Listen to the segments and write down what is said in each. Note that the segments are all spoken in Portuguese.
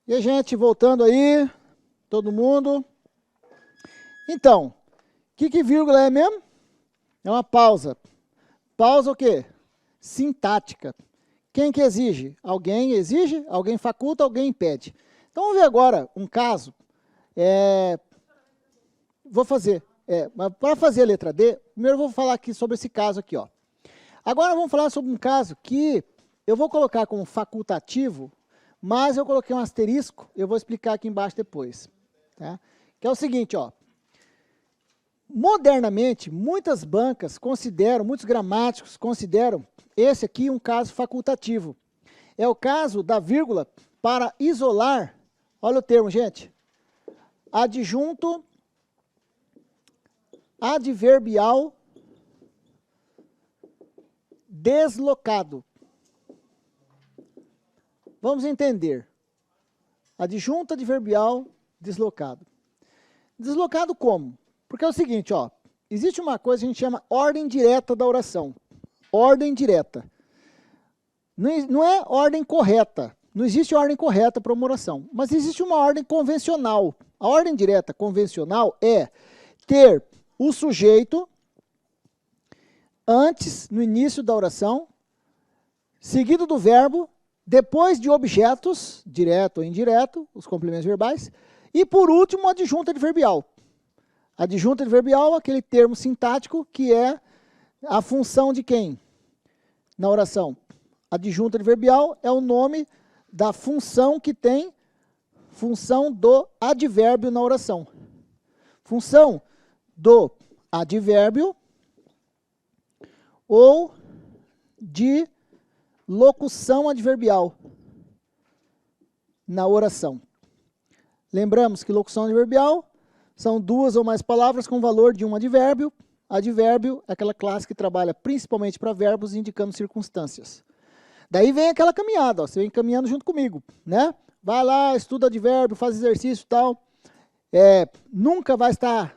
E a gente, voltando aí, todo mundo. Então, o que vírgula é mesmo? É uma pausa. Pausa o quê? Sintática. Quem que exige? Alguém exige, alguém faculta, alguém impede. Então, vamos ver agora um caso. Vou fazer. Mas para fazer a letra D, primeiro eu vou falar aqui sobre esse caso aqui, ó. Agora vamos falar sobre um caso que eu vou colocar como facultativo, mas eu coloquei um asterisco, eu vou explicar aqui embaixo depois. Tá? Que é o seguinte, ó. Modernamente, muitas bancas consideram, muitos gramáticos consideram esse aqui um caso facultativo. É o caso da vírgula para isolar, olha o termo, gente, adjunto adverbial deslocado. Vamos entender. Adjunto adverbial deslocado. Deslocado como? Porque é o seguinte, ó, existe uma coisa que a gente chama ordem direta da oração. Ordem direta. Não é ordem correta. Não existe ordem correta para uma oração. Mas existe uma ordem convencional. A ordem direta convencional é ter o sujeito antes, no início da oração, seguido do verbo, depois de objetos, direto ou indireto, os complementos verbais, e por último, adjunto adverbial. Adjunto adverbial é aquele termo sintático que é a função de quem na oração? Adjunto adverbial é o nome da função que tem função do advérbio na oração. Função do advérbio ou de locução adverbial na oração. Lembramos que locução adverbial são duas ou mais palavras com valor de um advérbio. Advérbio é aquela classe que trabalha principalmente para verbos indicando circunstâncias. Daí vem aquela caminhada, ó, você vem caminhando junto comigo, né? Vai lá, estuda advérbio, faz exercício e tal. Nunca vai estar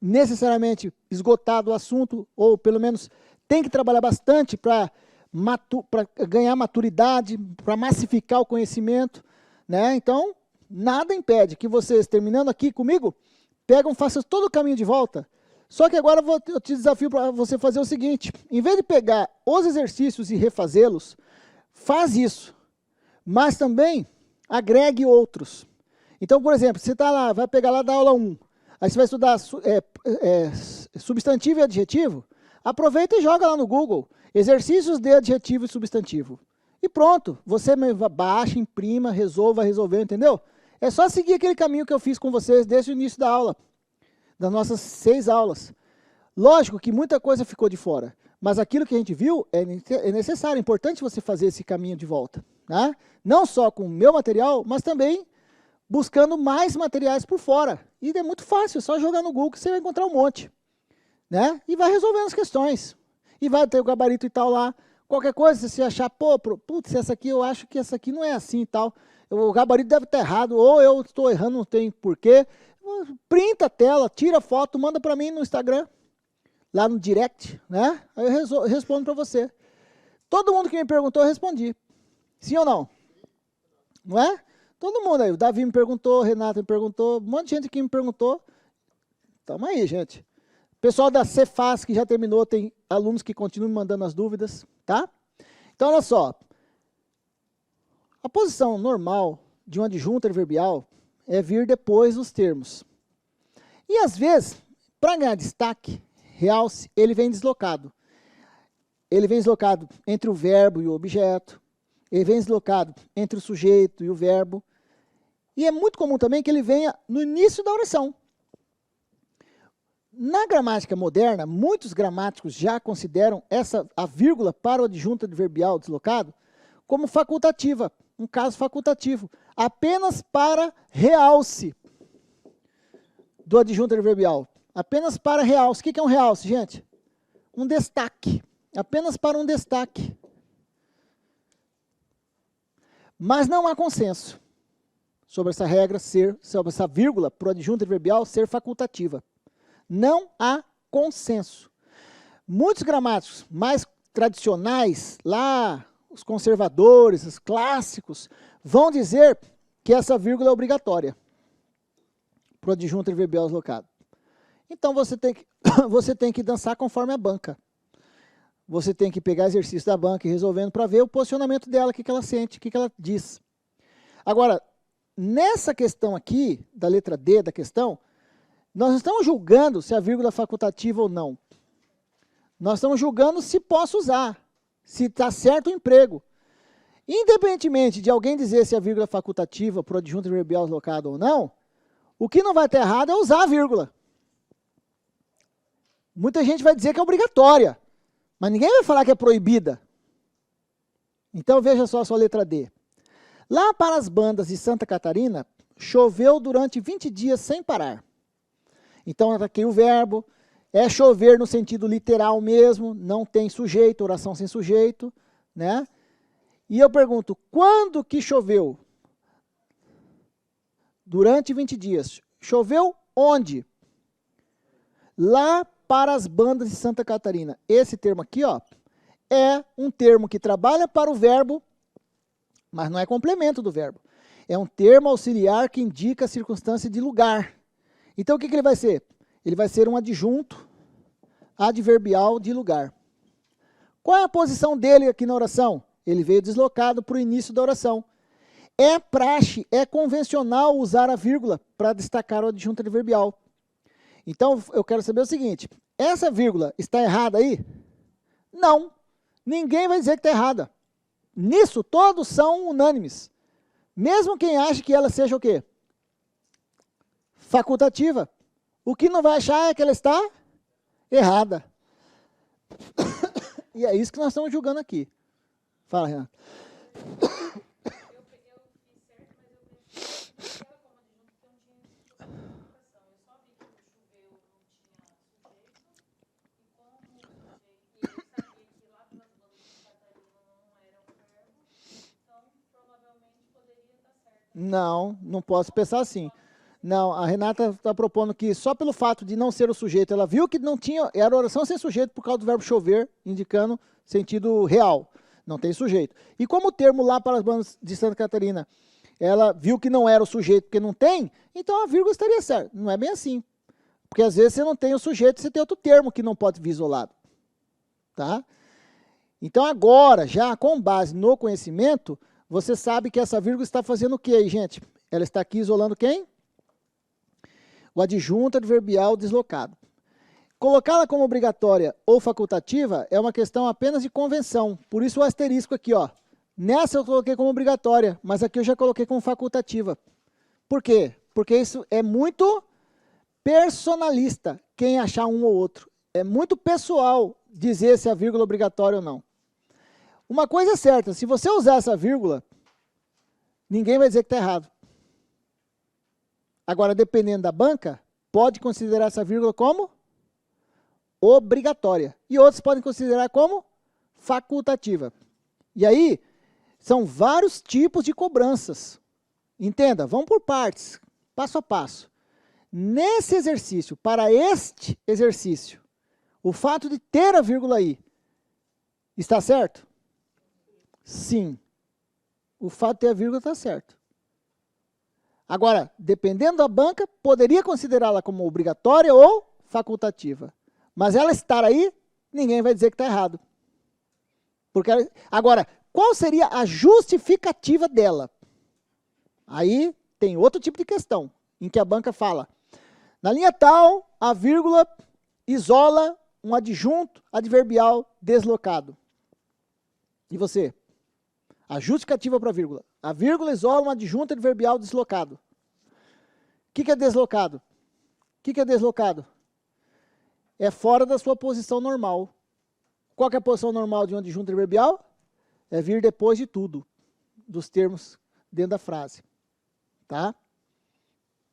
necessariamente esgotado o assunto, ou pelo menos tem que trabalhar bastante para ganhar maturidade, para massificar o conhecimento, né? Então, nada impede que vocês, terminando aqui comigo, façam todo o caminho de volta. Só que agora eu te desafio para você fazer o seguinte, em vez de pegar os exercícios e refazê-los, faz isso, mas também agregue outros. Então, por exemplo, você está lá, vai pegar lá da aula 1, aí você vai estudar substantivo e adjetivo, aproveita e joga lá no Google, exercícios de adjetivo e substantivo. E pronto, você baixa, imprima, resolveu, entendeu? É só seguir aquele caminho que eu fiz com vocês desde o início da aula, das nossas 6 aulas. Lógico que muita coisa ficou de fora, mas aquilo que a gente viu é necessário, é importante você fazer esse caminho de volta. Né? Não só com o meu material, mas também buscando mais materiais por fora. E é muito fácil, é só jogar no Google que você vai encontrar um monte. Né? E vai resolvendo as questões. E vai ter o gabarito e tal lá. Qualquer coisa, se você achar, putz, essa aqui eu acho que essa aqui não é assim e tal. O gabarito deve estar errado, ou eu estou errando, não tem porquê. Printa a tela, tira a foto, manda para mim no Instagram, lá no direct, né? Aí eu respondo para você. Todo mundo que me perguntou, eu respondi. Sim ou não? Não é? Todo mundo aí. O Davi me perguntou, o Renato me perguntou, um monte de gente que me perguntou. Tamo aí, gente. Pessoal da Cefaz, que já terminou, tem alunos que continuam me mandando as dúvidas, tá? Então, olha só. A posição normal de um adjunto adverbial é vir depois dos termos. E, às vezes, para ganhar destaque, realce, ele vem deslocado. Ele vem deslocado entre o verbo e o objeto. Ele vem deslocado entre o sujeito e o verbo. E é muito comum também que ele venha no início da oração. Na gramática moderna, muitos gramáticos já consideram a vírgula para o adjunto adverbial deslocado como facultativa, um caso facultativo, apenas para realce do adjunto adverbial. Apenas para realce. O que é um realce, gente? Um destaque. Apenas para um destaque. Mas não há consenso sobre essa regra sobre essa vírgula para o adjunto adverbial ser facultativa. Não há consenso. Muitos gramáticos mais tradicionais, lá, os conservadores, os clássicos, vão dizer que essa vírgula é obrigatória para o adjunto adverbial deslocado. Então, você tem que dançar conforme a banca. Você tem que pegar exercício da banca e resolvendo para ver o posicionamento dela, o que ela sente, o que ela diz. Agora, nessa questão aqui, da letra D da questão, nós não estamos julgando se a vírgula é facultativa ou não. Nós estamos julgando se posso usar, se está certo o emprego. Independentemente de alguém dizer se a vírgula é facultativa para o adjunto adverbial deslocado ou não, o que não vai estar errado é usar a vírgula. Muita gente vai dizer que é obrigatória, mas ninguém vai falar que é proibida. Então veja só a sua letra D. Lá para as bandas de Santa Catarina, choveu durante 20 dias sem parar. Então está aqui o verbo, é chover no sentido literal mesmo, não tem sujeito, oração sem sujeito, né? E eu pergunto, quando que choveu? Durante 20 dias. Choveu onde? Lá para as bandas de Santa Catarina. Esse termo aqui, ó, é um termo que trabalha para o verbo, mas não é complemento do verbo. É um termo auxiliar que indica a circunstância de lugar. Então, o que ele vai ser? Ele vai ser um adjunto adverbial de lugar. Qual é a posição dele aqui na oração? Ele veio deslocado para o início da oração. É praxe, é convencional usar a vírgula para destacar o adjunto adverbial. Então, eu quero saber o seguinte, essa vírgula está errada aí? Não, ninguém vai dizer que está errada. Nisso, todos são unânimes. Mesmo quem acha que ela seja o quê? Facultativa. O que não vai achar é que ela está errada. E é isso que nós estamos julgando aqui. Fala, Renato. Não, não posso pensar assim. Não, a Renata está propondo que só pelo fato de não ser o sujeito, ela viu que não tinha, era oração sem sujeito por causa do verbo chover, indicando sentido real, não tem sujeito. E como o termo lá para as bandas de Santa Catarina, ela viu que não era o sujeito porque não tem, então a vírgula estaria certa. Não é bem assim. Porque às vezes você não tem o sujeito, você tem outro termo que não pode vir isolado. Tá? Então agora, já com base no conhecimento, você sabe que essa vírgula está fazendo o que aí, gente? Ela está aqui isolando quem? O adjunto adverbial deslocado. Colocá-la como obrigatória ou facultativa é uma questão apenas de convenção. Por isso o asterisco aqui, ó. Nessa eu coloquei como obrigatória, mas aqui eu já coloquei como facultativa. Por quê? Porque isso é muito personalista, quem achar um ou outro. É muito pessoal dizer se a vírgula é obrigatória ou não. Uma coisa é certa, se você usar essa vírgula, ninguém vai dizer que está errado. Agora, dependendo da banca, pode considerar essa vírgula como obrigatória. E outros podem considerar como facultativa. E aí, são vários tipos de cobranças. Entenda, vamos por partes, passo a passo. Nesse exercício, para este exercício, o fato de ter a vírgula aí, está certo? Sim. O fato de ter a vírgula está certo. Agora, dependendo da banca, poderia considerá-la como obrigatória ou facultativa. Mas ela estar aí, ninguém vai dizer que está errado. Porque ela... Agora, qual seria a justificativa dela? Aí tem outro tipo de questão, em que a banca fala, na linha tal, a vírgula isola um adjunto adverbial deslocado. E você? A justificativa para a vírgula. A vírgula isola um adjunto adverbial deslocado. O que é deslocado? O que é deslocado? É fora da sua posição normal. Qual que é a posição normal de um adjunto adverbial? É vir depois de tudo, dos termos dentro da frase. Tá?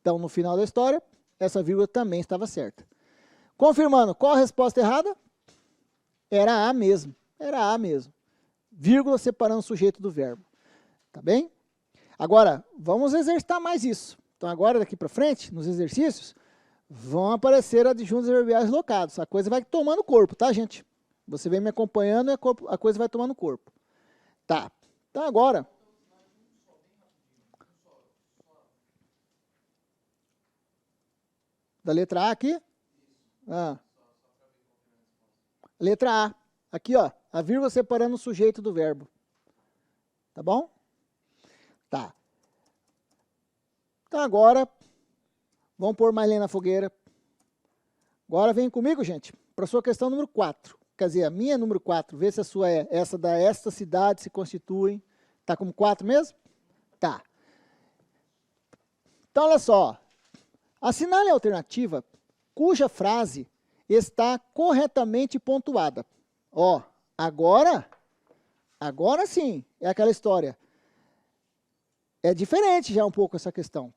Então, no final da história, essa vírgula também estava certa. Confirmando, qual a resposta errada? Era A mesmo. Era A mesmo. Vírgula separando o sujeito do verbo. Tá bem? Agora, vamos exercitar mais isso. Então, agora, daqui para frente, nos exercícios, vão aparecer adjuntos adverbiais locados. A coisa vai tomando corpo, tá, gente? Você vem me acompanhando e a coisa vai tomando corpo. Tá. Então, agora... Da letra A aqui? Ah. Letra A. Aqui, ó, a vírgula separando o sujeito do verbo. Tá bom? Tá. Então agora, vamos pôr mais lenha na fogueira. Agora vem comigo, gente, para a sua questão número 4. Quer dizer, a minha é número 4. Vê se a sua é essa da esta cidade se constituem. Tá como 4 mesmo? Tá. Então, olha só. Assinale a alternativa cuja frase está corretamente pontuada. Ó, agora sim, é aquela história. É diferente já um pouco essa questão.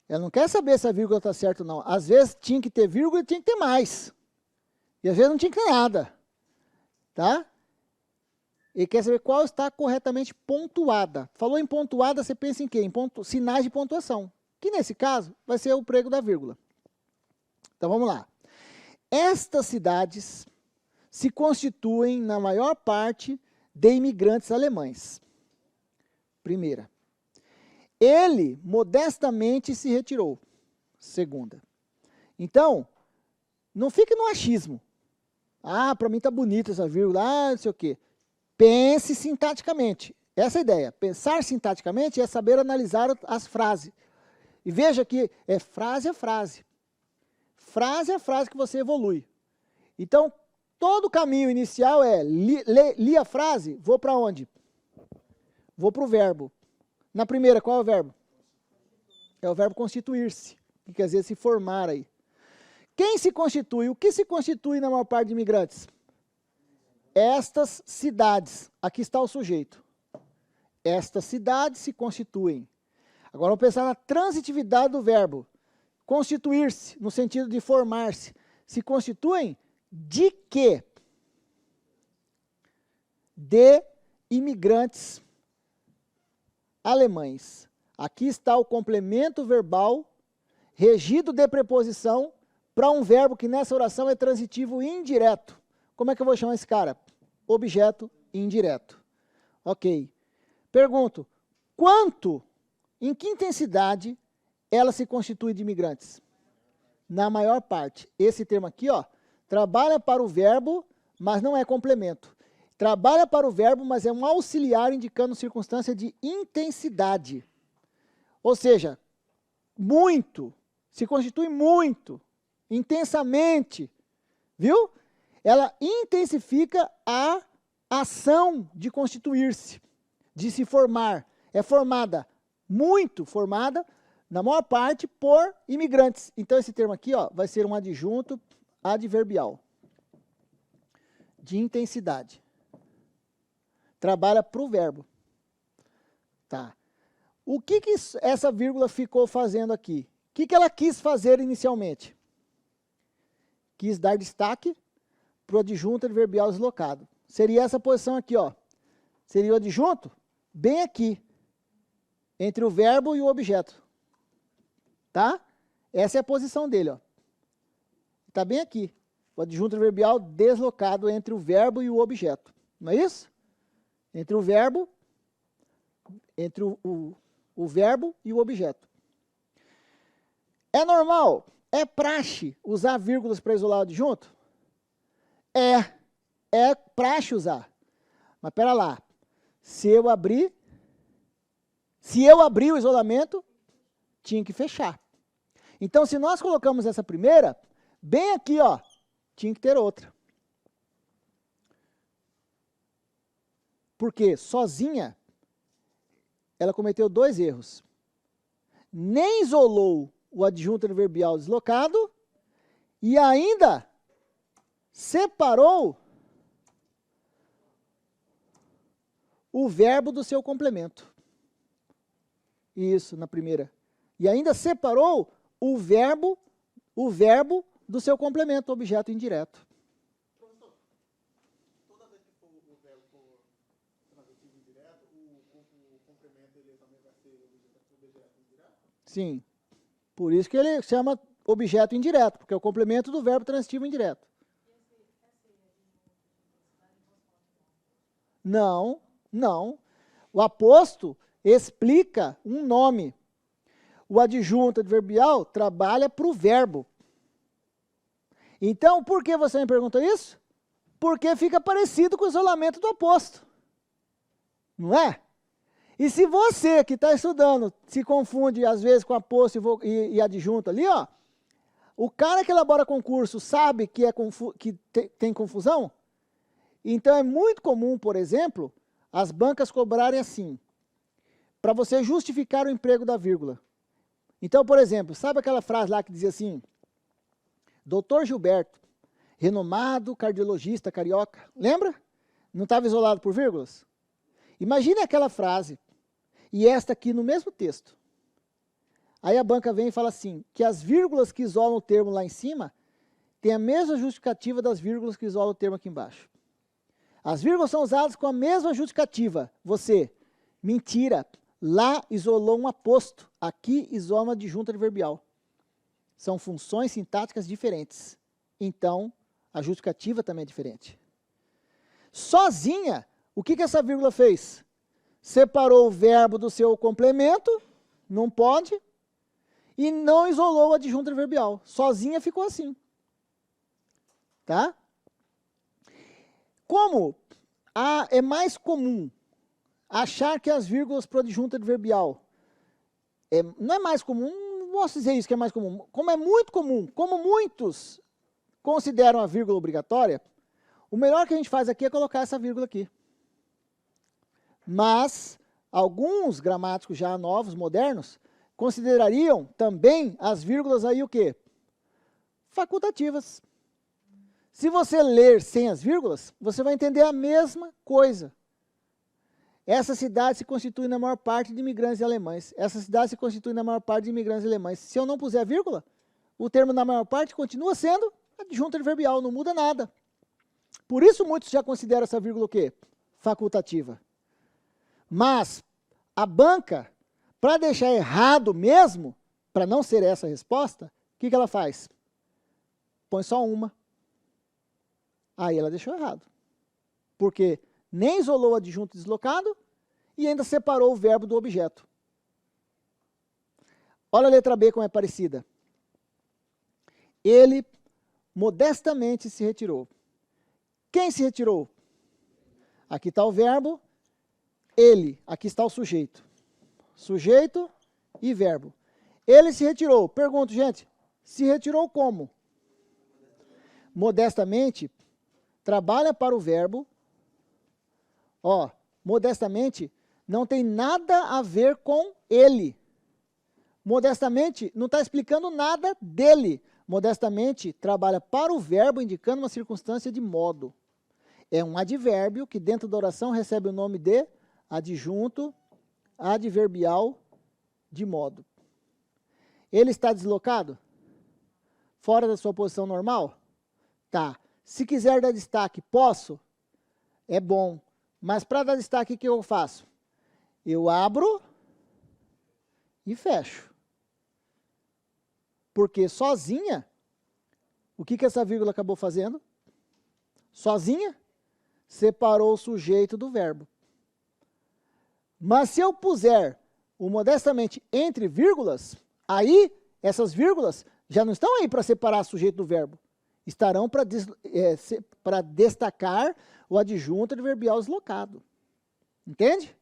Ela não quer saber se a vírgula está certa ou não. Às vezes tinha que ter vírgula e tinha que ter mais. E às vezes não tinha que ter nada. Tá? Ele quer saber qual está corretamente pontuada. Falou em pontuada, você pensa em quê? Em sinais de pontuação. Que nesse caso vai ser o prego da vírgula. Então vamos lá. Estas cidades se constituem, na maior parte, de imigrantes alemães. Primeira. Ele modestamente se retirou. Segunda. Então, não fique no achismo. Ah, para mim está bonita essa vírgula, ah, não sei o quê. Pense sintaticamente. Essa é a ideia. Pensar sintaticamente é saber analisar as frases. E veja que é frase a frase. Frase a frase que você evolui. Então, todo o caminho inicial é, li a frase, vou para onde? Vou para o verbo. Na primeira, qual é o verbo? É o verbo constituir-se, que quer dizer se formar aí. Quem se constitui? O que se constitui na maior parte de imigrantes? Estas cidades. Aqui está o sujeito. Estas cidades se constituem. Agora vamos pensar na transitividade do verbo. Constituir-se, no sentido de formar-se. Se constituem de quê? De imigrantes alemães. Aqui está o complemento verbal regido de preposição para um verbo que nessa oração é transitivo indireto. Como é que eu vou chamar esse cara? Objeto indireto. Ok. Pergunto, quanto, em que intensidade ela se constitui de imigrantes? Na maior parte. Esse termo aqui, ó, trabalha para o verbo, mas não é complemento. Trabalha para o verbo, mas é um auxiliar indicando circunstância de intensidade. Ou seja, muito, se constitui muito, intensamente, viu? Ela intensifica a ação de constituir-se, de se formar. É formada, muito formada, na maior parte, por imigrantes. Então, esse termo aqui, ó, vai ser um adjunto adverbial de intensidade. Trabalha para o verbo. Tá. O que essa vírgula ficou fazendo aqui? O que ela quis fazer inicialmente? Quis dar destaque para o adjunto adverbial deslocado. Seria essa posição aqui, ó. Seria o adjunto bem aqui, entre o verbo e o objeto. Tá? Essa é a posição dele, ó. Está bem aqui. O adjunto adverbial deslocado entre o verbo e o objeto. Não é isso? Entre o verbo, o verbo e o objeto. É normal, é praxe usar vírgulas para isolar o adjunto? É praxe usar. Mas espera lá, se eu abrir o isolamento, tinha que fechar. Então, se nós colocamos essa primeira, bem aqui, ó, tinha que ter outra. Porque sozinha, ela cometeu 2 erros. Nem isolou o adjunto adverbial deslocado e ainda separou o verbo do seu complemento. Isso, na primeira. E ainda separou o verbo do seu complemento, objeto indireto. Professor, toda vez que for o verbo for transitivo indireto, o complemento ele também vai ser objeto indireto? Sim. Por isso que ele chama objeto indireto, porque é o complemento do verbo transitivo indireto. Não. O aposto explica um nome. o adjunto adverbial trabalha para o verbo. Então, por que você me perguntou isso? Porque fica parecido com o isolamento do oposto. Não é? E se você que está estudando se confunde às vezes com aposto e adjunto ali, ó, o cara que elabora concurso sabe que, tem confusão? Então é muito comum, por exemplo, as bancas cobrarem assim, para você justificar o emprego da vírgula. Então, por exemplo, sabe aquela frase lá que dizia assim, Dr. Gilberto, renomado cardiologista carioca, lembra? Não estava isolado por vírgulas? Imagine aquela frase, e esta aqui no mesmo texto. Aí a banca vem e fala assim, que as vírgulas que isolam o termo lá em cima, têm a mesma justificativa das vírgulas que isolam o termo aqui embaixo. As vírgulas são usadas com a mesma justificativa. Você, mentira, lá isolou um aposto, aqui isola uma adjunta adverbial. São funções sintáticas diferentes. Então, a justificativa também é diferente. Sozinha, o que essa vírgula fez? Separou o verbo do seu complemento, não pode, e não isolou o adjunto adverbial. Sozinha ficou assim. Tá? Como é mais comum achar que as vírgulas para o adjunto adverbial, não é mais comum, não posso dizer isso que é mais comum, como é muito comum, como muitos consideram a vírgula obrigatória, o melhor que a gente faz aqui é colocar essa vírgula aqui. Mas alguns gramáticos já novos, modernos, considerariam também as vírgulas aí o quê? Facultativas. Se você ler sem as vírgulas, você vai entender a mesma coisa. Essa cidade se constitui na maior parte de imigrantes alemães. Essa cidade se constitui na maior parte de imigrantes alemães. Se eu não puser vírgula, o termo na maior parte continua sendo adjunto adverbial, não muda nada. Por isso muitos já consideram essa vírgula o quê? Facultativa. Mas a banca, para deixar errado mesmo, para não ser essa a resposta, o que ela faz? Põe só uma. Aí ela deixou errado. Porque nem isolou o adjunto deslocado e ainda separou o verbo do objeto. Olha a letra B como é parecida. Ele modestamente se retirou. Quem se retirou? Aqui está o verbo, ele, aqui está o sujeito. Sujeito e verbo. Ele se retirou. Pergunto, gente, se retirou como? Modestamente, trabalha para o verbo. Ó, modestamente, não tem nada a ver com ele. Modestamente, não está explicando nada dele. Modestamente, trabalha para o verbo, indicando uma circunstância de modo. É um advérbio que dentro da oração recebe o nome de adjunto adverbial de modo. Ele está deslocado? Fora da sua posição normal? Tá. Se quiser dar destaque, posso? É bom. Mas para dar destaque, o que eu faço? Eu abro e fecho. Porque sozinha, o que essa vírgula acabou fazendo? Sozinha, separou o sujeito do verbo. Mas se eu puser o modestamente entre vírgulas, aí essas vírgulas já não estão aí para separar o sujeito do verbo. Estarão para destacar o adjunto adverbial deslocado. Entende?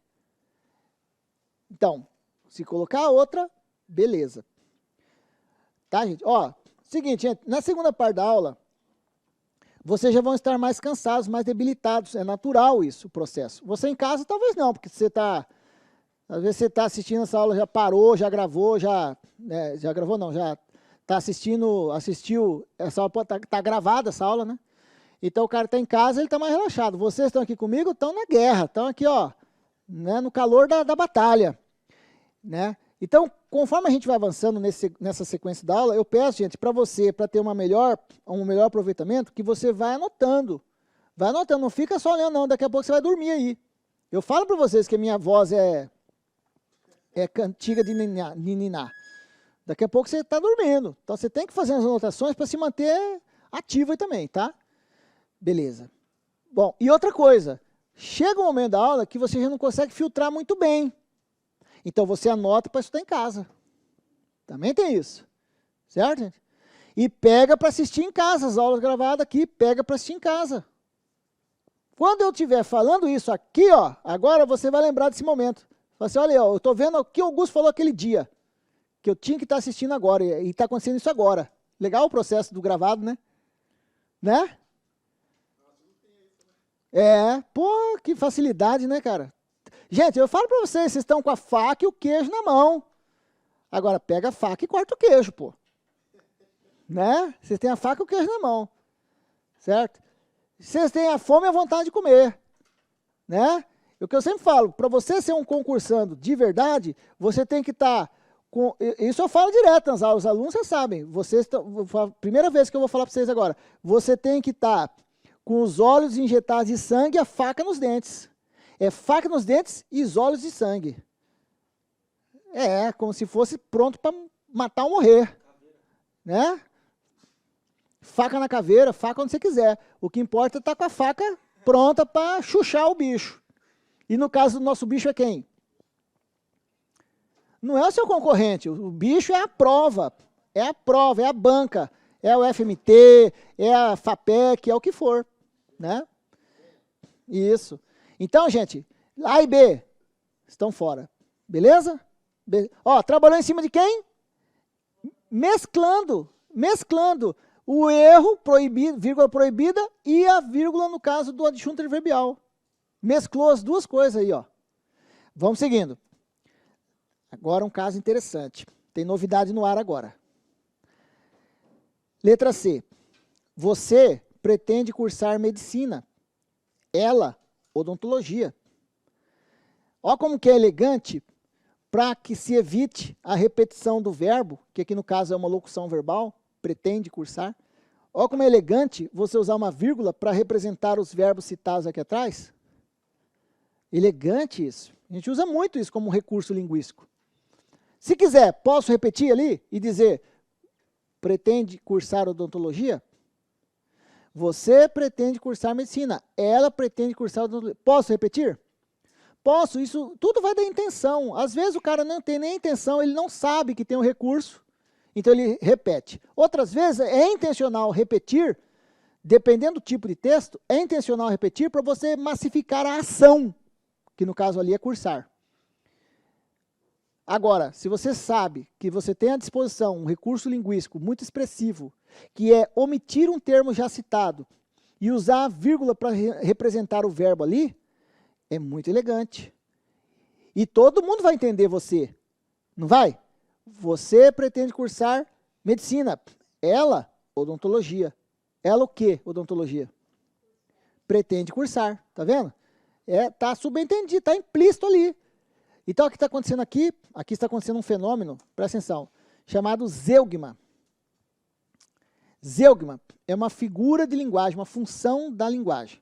Então, se colocar a outra, beleza. Tá, gente? Ó, seguinte, gente, na segunda parte da aula, vocês já vão estar mais cansados, mais debilitados. É natural isso, o processo. Você em casa, talvez não, porque você está... Às vezes você está assistindo essa aula, já parou, já gravou, já gravou não, já está assistiu, essa aula tá gravada, essa aula, né? Então o cara está em casa, ele está mais relaxado. Vocês estão aqui comigo, estão na guerra, estão aqui, ó, né, no calor da batalha, né? Então, conforme a gente vai avançando nessa sequência da aula, eu peço, gente, para você, para ter um melhor aproveitamento, que você vai anotando. Vai anotando, não fica só olhando não, daqui a pouco você vai dormir aí. Eu falo para vocês que a minha voz é cantiga de niná. Daqui a pouco você está dormindo. Então você tem que fazer as anotações para se manter ativo aí também, tá? Beleza. Bom, e outra coisa, chega um momento da aula que você já não consegue filtrar muito bem. Então você anota para estudar em casa. Também tem isso. Certo, gente? E pega para assistir em casa, as aulas gravadas aqui, pega para assistir em casa. Quando eu estiver falando isso aqui, ó, agora você vai lembrar desse momento. Fala assim, olha, ó, eu estou vendo o que o Augusto falou aquele dia, que eu tinha que estar assistindo agora, e está acontecendo isso agora. Legal o processo do gravado, né? Né? Pô, que facilidade, né, cara? Gente, eu falo para vocês, vocês estão com a faca e o queijo na mão. Agora, pega a faca e corta o queijo, pô. Né? Vocês têm a faca e o queijo na mão. Certo? Vocês têm a fome e a vontade de comer. Né? O que eu sempre falo, para você ser um concursando de verdade, você tem que estar com... Isso eu falo direto nas aulas, os alunos já sabem. Primeira vez que eu vou falar para vocês agora. Você tem que estar com os olhos injetados de sangue e a faca nos dentes. É faca nos dentes e os olhos de sangue. Como se fosse pronto para matar ou morrer. Né? Faca na caveira, faca onde você quiser. O que importa é estar com a faca pronta para chuchar o bicho. E no caso do nosso bicho é quem? Não é o seu concorrente, o bicho é a prova. É a prova, é a banca. É o FMT, é a FAPEC, é o que for. Né? Isso. Então, gente, A e B estão fora. Beleza? Ó, trabalhou em cima de quem? Mesclando o erro, vírgula proibida, e a vírgula no caso do adjunto adverbial. Mesclou as duas coisas aí, ó. Vamos seguindo. Agora um caso interessante. Tem novidade no ar agora. Letra C. Você pretende cursar medicina. Ela, odontologia. Ó como que é elegante, para que se evite a repetição do verbo, que aqui no caso é uma locução verbal, pretende cursar. Olha como é elegante você usar uma vírgula para representar os verbos citados aqui atrás. Elegante isso. A gente usa muito isso como recurso linguístico. Se quiser, posso repetir ali e dizer, pretende cursar odontologia? Você pretende cursar medicina. Ela pretende cursar odontologia. Posso repetir? Posso, isso tudo vai da intenção. Às vezes o cara não tem nem intenção, ele não sabe que tem um recurso, então ele repete. Outras vezes é intencional repetir, dependendo do tipo de texto, é intencional repetir para você massificar a ação, que no caso ali é cursar. Agora, se você sabe que você tem à disposição um recurso linguístico muito expressivo, que é omitir um termo já citado e usar a vírgula para representar o verbo ali, é muito elegante. E todo mundo vai entender você, não vai? Você pretende cursar medicina. Ela, odontologia. Ela o quê, odontologia? Pretende cursar, tá vendo? Tá subentendido, tá implícito ali. Então, o que está acontecendo aqui? Aqui está acontecendo um fenômeno, presta atenção, chamado zeugma. Zeugma é uma figura de linguagem, uma função da linguagem.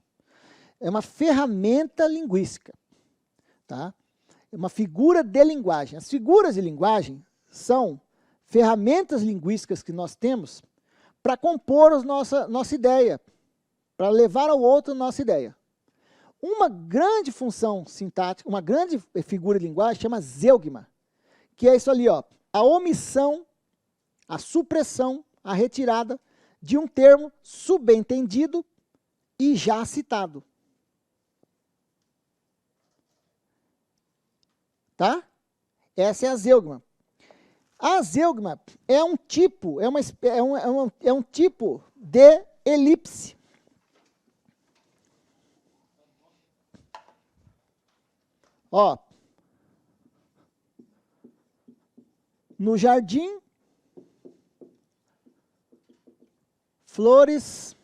É uma ferramenta linguística. Tá? É uma figura de linguagem. As figuras de linguagem são ferramentas linguísticas que nós temos para compor a nossa ideia, para levar ao outro a nossa ideia. Uma grande função sintática, uma grande figura de linguagem chama zeugma, que é isso ali, ó, a omissão, a supressão, a retirada de um termo subentendido e já citado. Tá? Essa é a zeugma. A zeugma é um tipo, é um tipo de elipse. Ó, no jardim, flores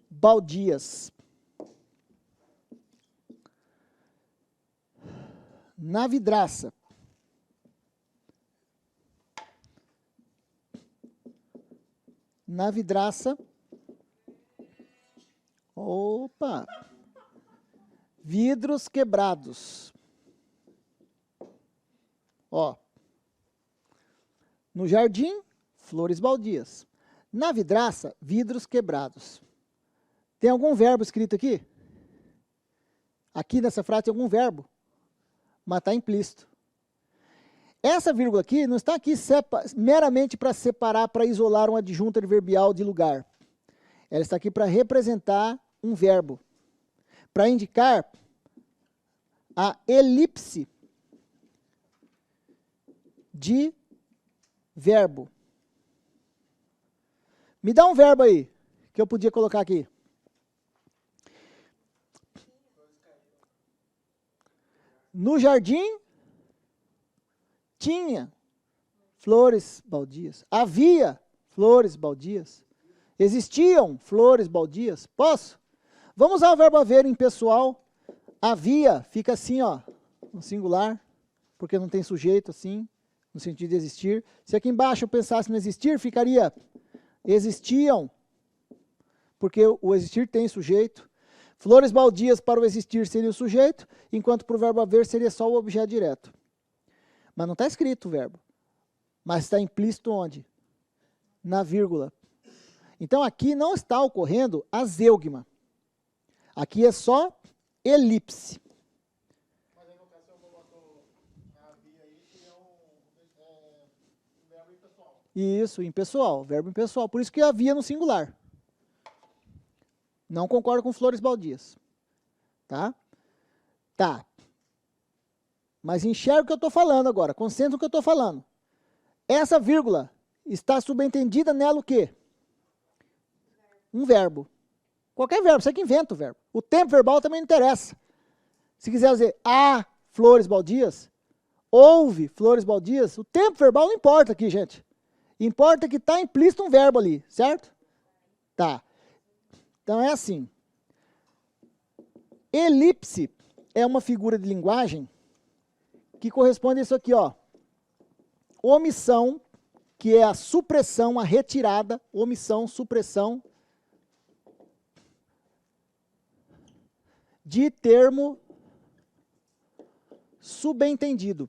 baldias. Na vidraça. Na vidraça. Opa! Vidros quebrados. Ó. No jardim, flores baldias. Na vidraça, vidros quebrados. Tem algum verbo escrito aqui? Aqui nessa frase tem algum verbo, mas está implícito. Essa vírgula aqui não está aqui meramente para separar, para isolar um adjunto adverbial de lugar. Ela está aqui para representar um verbo, para indicar a elipse de verbo. Me dá um verbo aí, que eu podia colocar aqui. No jardim tinha flores baldias. Havia flores baldias. Existiam flores baldias. Posso? Vamos usar o verbo haver em pessoal. Havia, fica assim, ó, no singular, porque não tem sujeito assim, no sentido de existir. Se aqui embaixo eu pensasse no existir, ficaria existiam, porque o existir tem sujeito. Flores baldias para o existir seria o sujeito, enquanto para o verbo haver seria só o objeto direto. Mas não está escrito o verbo. Mas está implícito onde? Na vírgula. Então aqui não está ocorrendo a zeugma. Aqui é só elipse. Mas aí no caso você colocou havia aí, que é um verbo impessoal. Isso, impessoal, verbo impessoal. Por isso que havia no singular. Não concordo com flores baldias. Tá? Tá. Mas enxerga o que eu estou falando agora. Concentra no que eu estou falando. Essa vírgula está subentendida nela o quê? Um verbo. Qualquer verbo, você que inventa o verbo. O tempo verbal também não interessa. Se quiser dizer há flores baldias, houve flores baldias, o tempo verbal não importa aqui, gente. Importa que está implícito um verbo ali, certo? Tá. Então é assim. Elipse é uma figura de linguagem que corresponde a isso aqui, ó. Omissão, que é a supressão, a retirada, omissão, supressão de termo subentendido.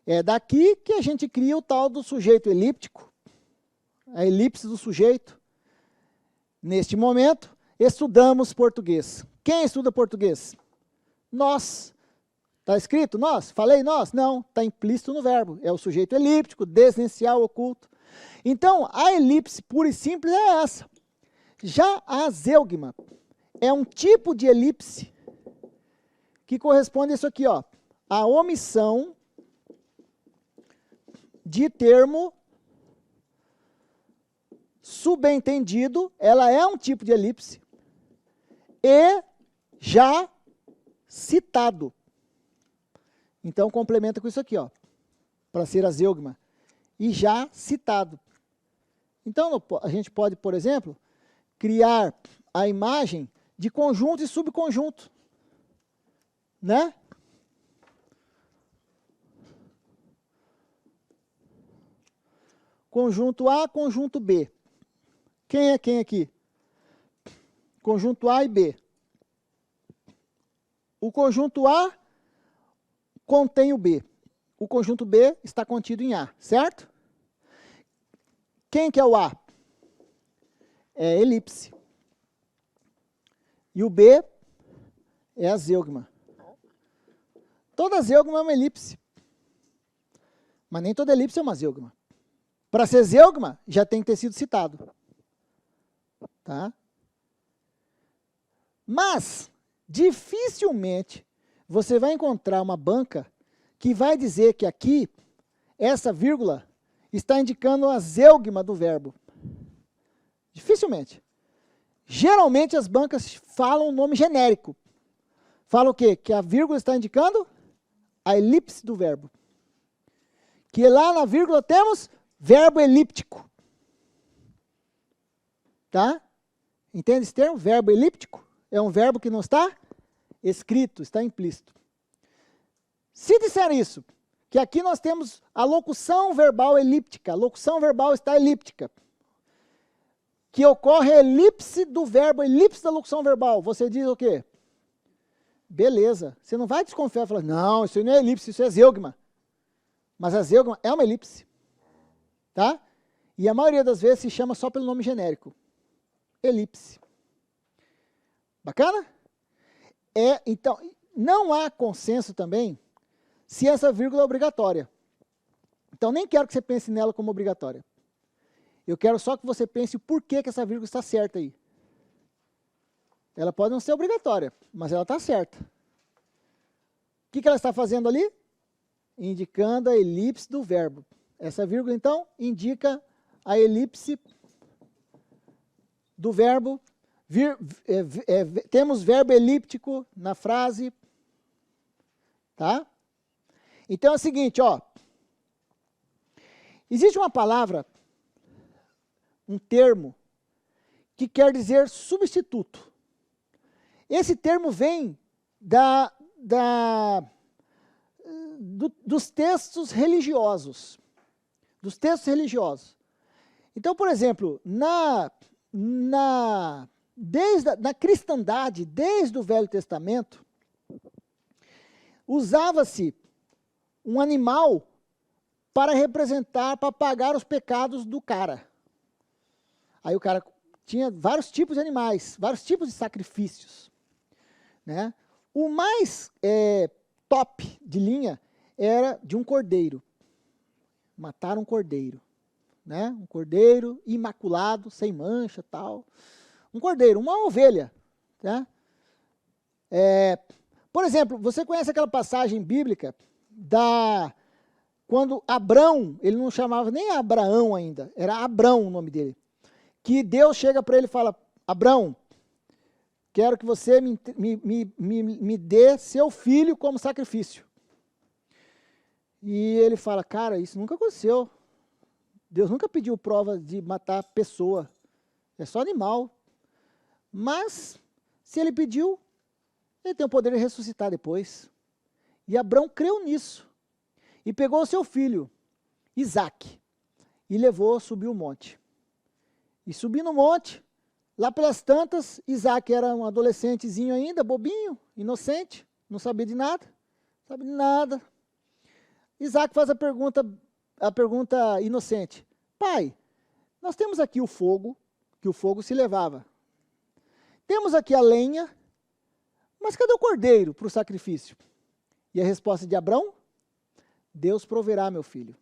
É daqui que a gente cria o tal do sujeito elíptico, a elipse do sujeito. Neste momento, estudamos português. Quem estuda português? Nós. Está escrito nós? Falei nós? Não, está implícito no verbo. É o sujeito elíptico, desencial, oculto. Então, a elipse pura e simples é essa. Já a zeugma é um tipo de elipse que corresponde a isso aqui, ó, a omissão de termo subentendido, ela é um tipo de elipse, e já citado. Então complementa com isso aqui, ó, para ser a zeugma, e já citado. Então a gente pode, por exemplo, criar a imagem de conjunto e subconjunto, né? Conjunto A, conjunto B. Quem é quem aqui? Conjunto A e B. O conjunto A contém o B. O conjunto B está contido em A, certo? Quem que é o A? É elipse. E o B é a zeugma. Toda zeugma é uma elipse. Mas nem toda elipse é uma zeugma. Para ser zeugma, já tem que ter sido citado. Tá? Mas, dificilmente, você vai encontrar uma banca que vai dizer que aqui, essa vírgula, está indicando a zeugma do verbo. Dificilmente. Geralmente, as bancas falam um nome genérico. Falam o quê? Que a vírgula está indicando a elipse do verbo. Que lá na vírgula temos verbo elíptico. Tá? Entende esse termo? Verbo elíptico? É um verbo que não está escrito, está implícito. Se disser isso, que aqui nós temos a locução verbal elíptica, a locução verbal está elíptica, que ocorre a elipse do verbo, elipse da locução verbal, você diz o quê? Beleza, você não vai desconfiar e falar, não, isso não é elipse, isso é zeugma. Mas a zeugma é uma elipse. Tá? E a maioria das vezes se chama só pelo nome genérico. Elipse. Bacana? Então, não há consenso também se essa vírgula é obrigatória. Então, nem quero que você pense nela como obrigatória. Eu quero só que você pense o porquê que essa vírgula está certa aí. Ela pode não ser obrigatória, mas ela está certa. O que ela está fazendo ali? Indicando a elipse do verbo. Essa vírgula, então, indica a elipse do verbo. Temos verbo elíptico na frase. Tá? Então é o seguinte, ó. Existe uma palavra, um termo, que quer dizer substituto. Esse termo vem dos textos religiosos. Dos textos religiosos. Então, por exemplo, na cristandade, desde o Velho Testamento, usava-se um animal para representar, para pagar os pecados do cara. Aí o cara tinha vários tipos de animais, vários tipos de sacrifícios. Né? O mais top de linha era de um cordeiro. Matar um cordeiro. Né? Um cordeiro imaculado, sem mancha, tal. Um cordeiro, uma ovelha. Né? Por exemplo, você conhece aquela passagem bíblica quando Abrão, ele não chamava nem Abraão ainda, era Abrão o nome dele, que Deus chega para ele e fala, Abrão, quero que você me dê seu filho como sacrifício. E ele fala, cara, isso nunca aconteceu. Deus nunca pediu prova de matar pessoa, é só animal. Mas, se ele pediu, ele tem o poder de ressuscitar depois. E Abrão creu nisso. E pegou o seu filho, Isaque, e levou, subiu o monte. E subindo o monte, lá pelas tantas, Isaque era um adolescentezinho ainda, bobinho, inocente, não sabia de nada. Sabe de nada. Isaque faz a pergunta inocente. Pai, nós temos aqui o fogo, que o fogo se levava. Temos aqui a lenha, mas cadê o cordeiro para o sacrifício? E a resposta de Abrão? Deus proverá, meu filho.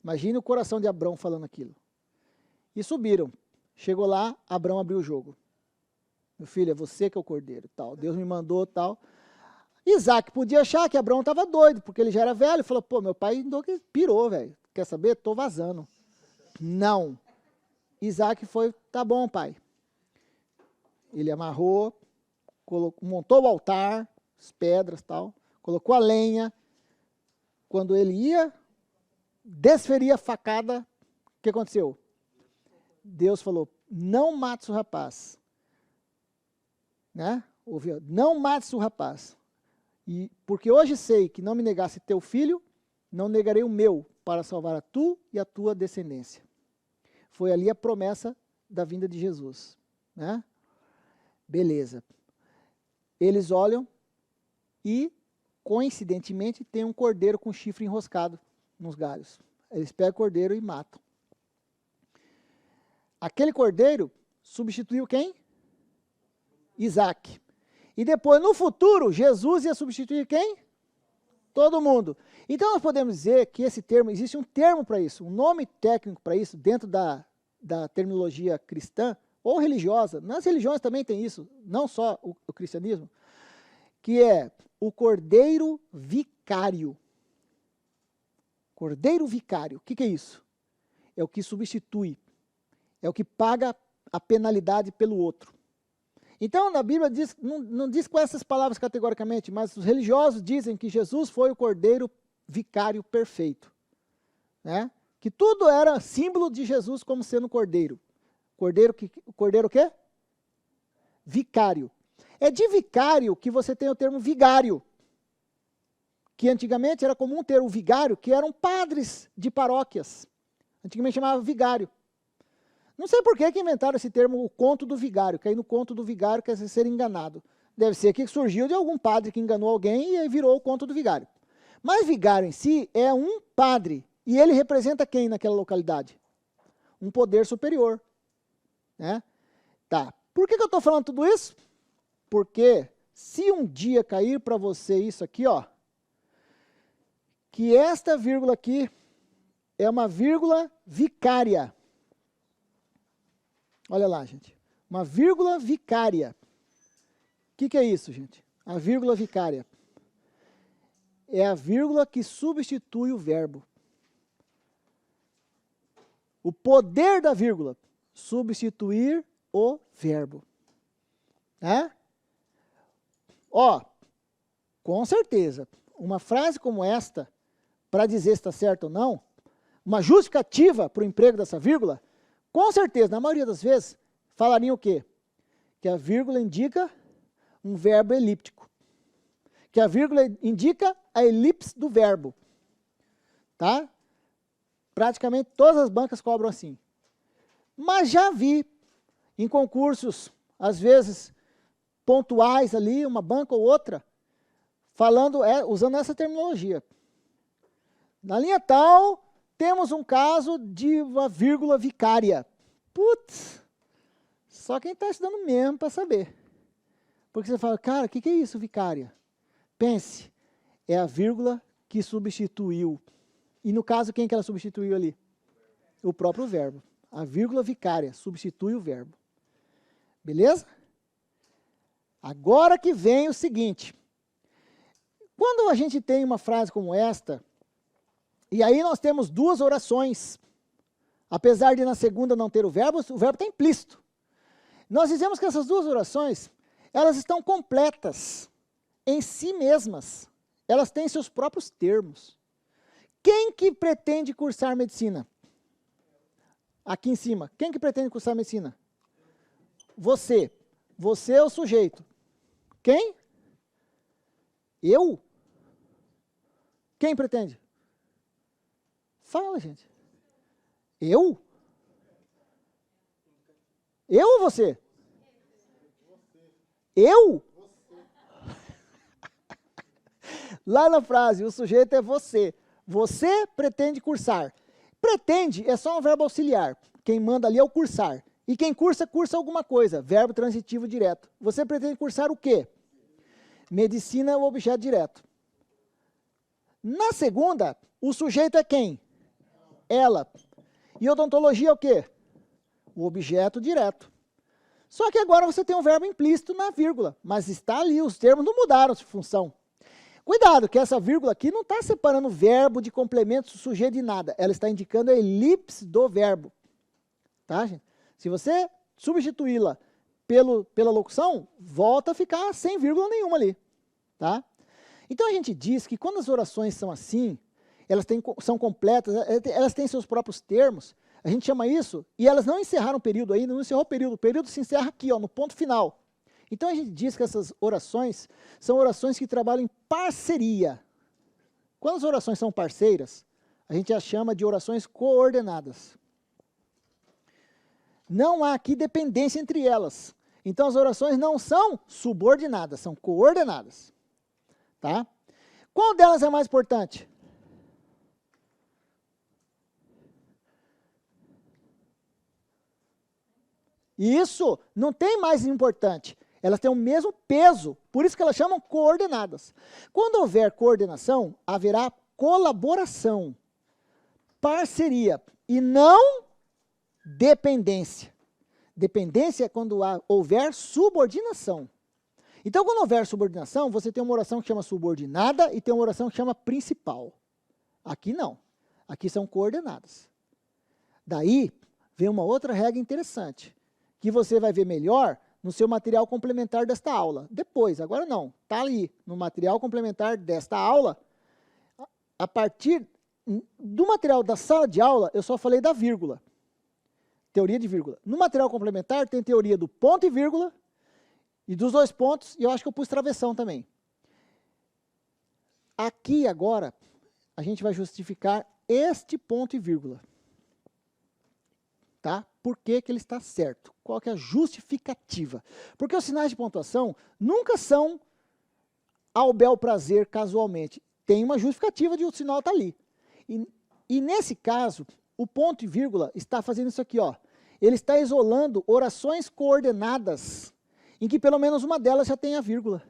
Imagine o coração de Abrão falando aquilo. E subiram. Chegou lá, Abrão abriu o jogo. Meu filho, é você que é o cordeiro, tal. Deus me mandou, tal. Isaque podia achar que Abrão estava doido, porque ele já era velho. Ele falou, pô, meu pai pirou, velho. Quer saber? Estou vazando. Não. Isaque foi, tá bom, pai. Ele amarrou, montou o altar, as pedras, tal. Colocou a lenha. Quando ele ia desferir a facada, o que aconteceu? Deus falou, não mates o rapaz. Né? Ouviu? Não mates o rapaz. E porque hoje sei que não me negasse teu filho, não negarei o meu, para salvar a tu e a tua descendência. Foi ali a promessa da vinda de Jesus. Né? Beleza. Eles olham e, coincidentemente, tem um cordeiro com chifre enroscado nos galhos. Eles pegam o cordeiro e matam. Aquele cordeiro substituiu quem? Isaque. E depois, no futuro, Jesus ia substituir quem? Todo mundo. Então, nós podemos dizer que esse termo, existe um termo para isso, um nome técnico para isso, dentro da terminologia cristã ou religiosa. Nas religiões também tem isso, não só o cristianismo, que é o cordeiro vicário. Cordeiro vicário, o que é isso? É o que substitui, é o que paga a penalidade pelo outro. Então, na Bíblia diz, não diz com essas palavras categoricamente, mas os religiosos dizem que Jesus foi o cordeiro vicário perfeito. Né? Que tudo era símbolo de Jesus como sendo cordeiro. Cordeiro o quê? Vicário. É de vicário que você tem o termo vigário. Que antigamente era comum ter o vigário, que eram padres de paróquias. Antigamente chamava vigário. Não sei por que inventaram esse termo, o conto do vigário, que aí no conto do vigário quer dizer ser enganado. Deve ser que surgiu de algum padre que enganou alguém e aí virou o conto do vigário. Mas vigário em si é um padre, e ele representa quem naquela localidade? Um poder superior. Né? Tá. Por que eu estou falando tudo isso? Porque se um dia cair para você isso aqui, ó, que esta vírgula aqui é uma vírgula vicária. Olha lá, gente. Uma vírgula vicária. O que é isso, gente? A vírgula vicária é a vírgula que substitui o verbo. O poder da vírgula, substituir o verbo. Né? Ó, com certeza, uma frase como esta, para dizer se está certo ou não, uma justificativa para o emprego dessa vírgula, com certeza, na maioria das vezes, falariam o quê? Que a vírgula indica um verbo elíptico. Que a vírgula indica a elipse do verbo. Tá? Praticamente todas as bancas cobram assim. Mas já vi em concursos, às vezes pontuais ali, uma banca ou outra, falando, usando essa terminologia. Na linha tal, temos um caso de uma vírgula vicária. Putz, só quem está estudando mesmo para saber. Porque você fala, cara, o que é isso, vicária? Pense, é a vírgula que substituiu. E no caso, quem que ela substituiu ali? O próprio verbo. A vírgula vicária substitui o verbo. Beleza? Agora que vem o seguinte. Quando a gente tem uma frase como esta, e aí nós temos duas orações, apesar de na segunda não ter o verbo está implícito. Nós dizemos que essas duas orações, elas estão completas em si mesmas. Elas têm seus próprios termos. Quem que pretende cursar medicina? Aqui em cima. Quem que pretende cursar medicina? Você. Você é o sujeito. Quem? Eu? Quem pretende? Fala, gente. Eu? Eu ou você? Eu? Lá na frase, o sujeito é você. Você pretende cursar. Pretende é só um verbo auxiliar. Quem manda ali é o cursar. E quem cursa, cursa alguma coisa. Verbo transitivo direto. Você pretende cursar o quê? Medicina é o objeto direto. Na segunda, o sujeito é quem? Ela. E odontologia é o quê? O objeto direto. Só que agora você tem um verbo implícito na vírgula. Mas está ali, os termos não mudaram de função. Cuidado, que essa vírgula aqui não está separando o verbo de complemento, sujeito de nada. Ela está indicando a elipse do verbo. Tá, gente? Se você substituí-la pela locução, volta a ficar sem vírgula nenhuma ali. Tá? Então a gente diz que quando as orações são assim, elas são completas, elas têm seus próprios termos, a gente chama isso, e elas não encerraram o período ainda, não encerrou o período se encerra aqui, ó, no ponto final. Então a gente diz que essas orações são orações que trabalham em parceria. Quando as orações são parceiras, a gente as chama de orações coordenadas. Não há aqui dependência entre elas. Então as orações não são subordinadas, são coordenadas. Tá? Qual delas é mais importante? Isso não tem mais importante. Elas têm o mesmo peso, por isso que elas chamam coordenadas. Quando houver coordenação, haverá colaboração, parceria e não dependência. Dependência é quando houver subordinação. Então, quando houver subordinação, você tem uma oração que chama subordinada e tem uma oração que chama principal. Aqui não. Aqui são coordenadas. Daí, vem uma outra regra interessante, que você vai ver melhor no seu material complementar desta aula. Depois, agora não. Está ali, no material complementar desta aula. A partir do material da sala de aula, eu só falei da vírgula. Teoria de vírgula. No material complementar, tem teoria do ponto e vírgula, e dos dois pontos, e eu acho que eu pus travessão também. Aqui, agora, a gente vai justificar este ponto e vírgula. Tá? Por que que ele está certo? Qual que é a justificativa? Porque os sinais de pontuação nunca são ao bel prazer casualmente. Tem uma justificativa de o sinal estar ali. E nesse caso, o ponto e vírgula está fazendo isso aqui, ó. Ele está isolando orações coordenadas, em que pelo menos uma delas já tem a vírgula.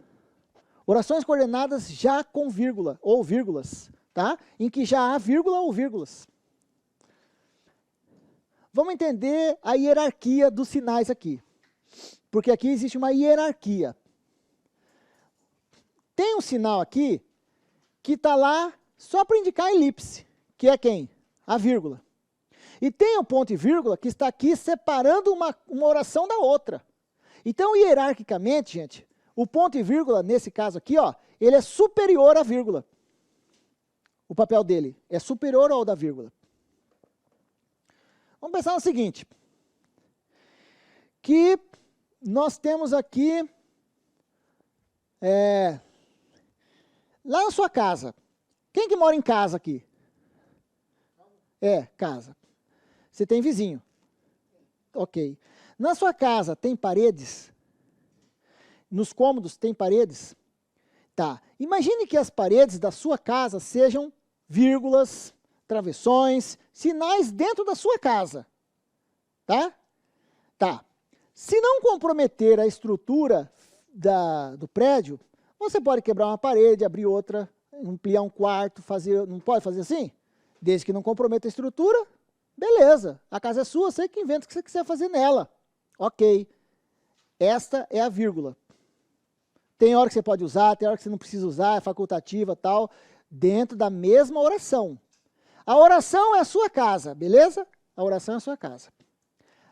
Orações coordenadas já com vírgula ou vírgulas, tá? Em que já há vírgula ou vírgulas. Vamos entender a hierarquia dos sinais aqui. Porque aqui existe uma hierarquia. Tem um sinal aqui que está lá só para indicar a elipse, que é quem? A vírgula. E tem um ponto e vírgula que está aqui separando uma oração da outra. Então, hierarquicamente, gente, o ponto e vírgula, nesse caso aqui, ó, ele é superior à vírgula. O papel dele é superior ao da vírgula. Vamos pensar no seguinte, que nós temos aqui, lá na sua casa, quem que mora em casa aqui? Casa. Você tem vizinho. Ok. Na sua casa tem paredes? Nos cômodos tem paredes? Tá. Imagine que as paredes da sua casa sejam vírgulas, travessões, sinais dentro da sua casa. Tá? Tá. Se não comprometer a estrutura do prédio, você pode quebrar uma parede, abrir outra, ampliar um quarto, fazer, não pode fazer assim? Desde que não comprometa a estrutura, beleza, a casa é sua, você que inventa o que você quiser fazer nela. Ok, esta é a vírgula. Tem hora que você pode usar, tem hora que você não precisa usar, é facultativa, tal, dentro da mesma oração. A oração é a sua casa, beleza? A oração é a sua casa.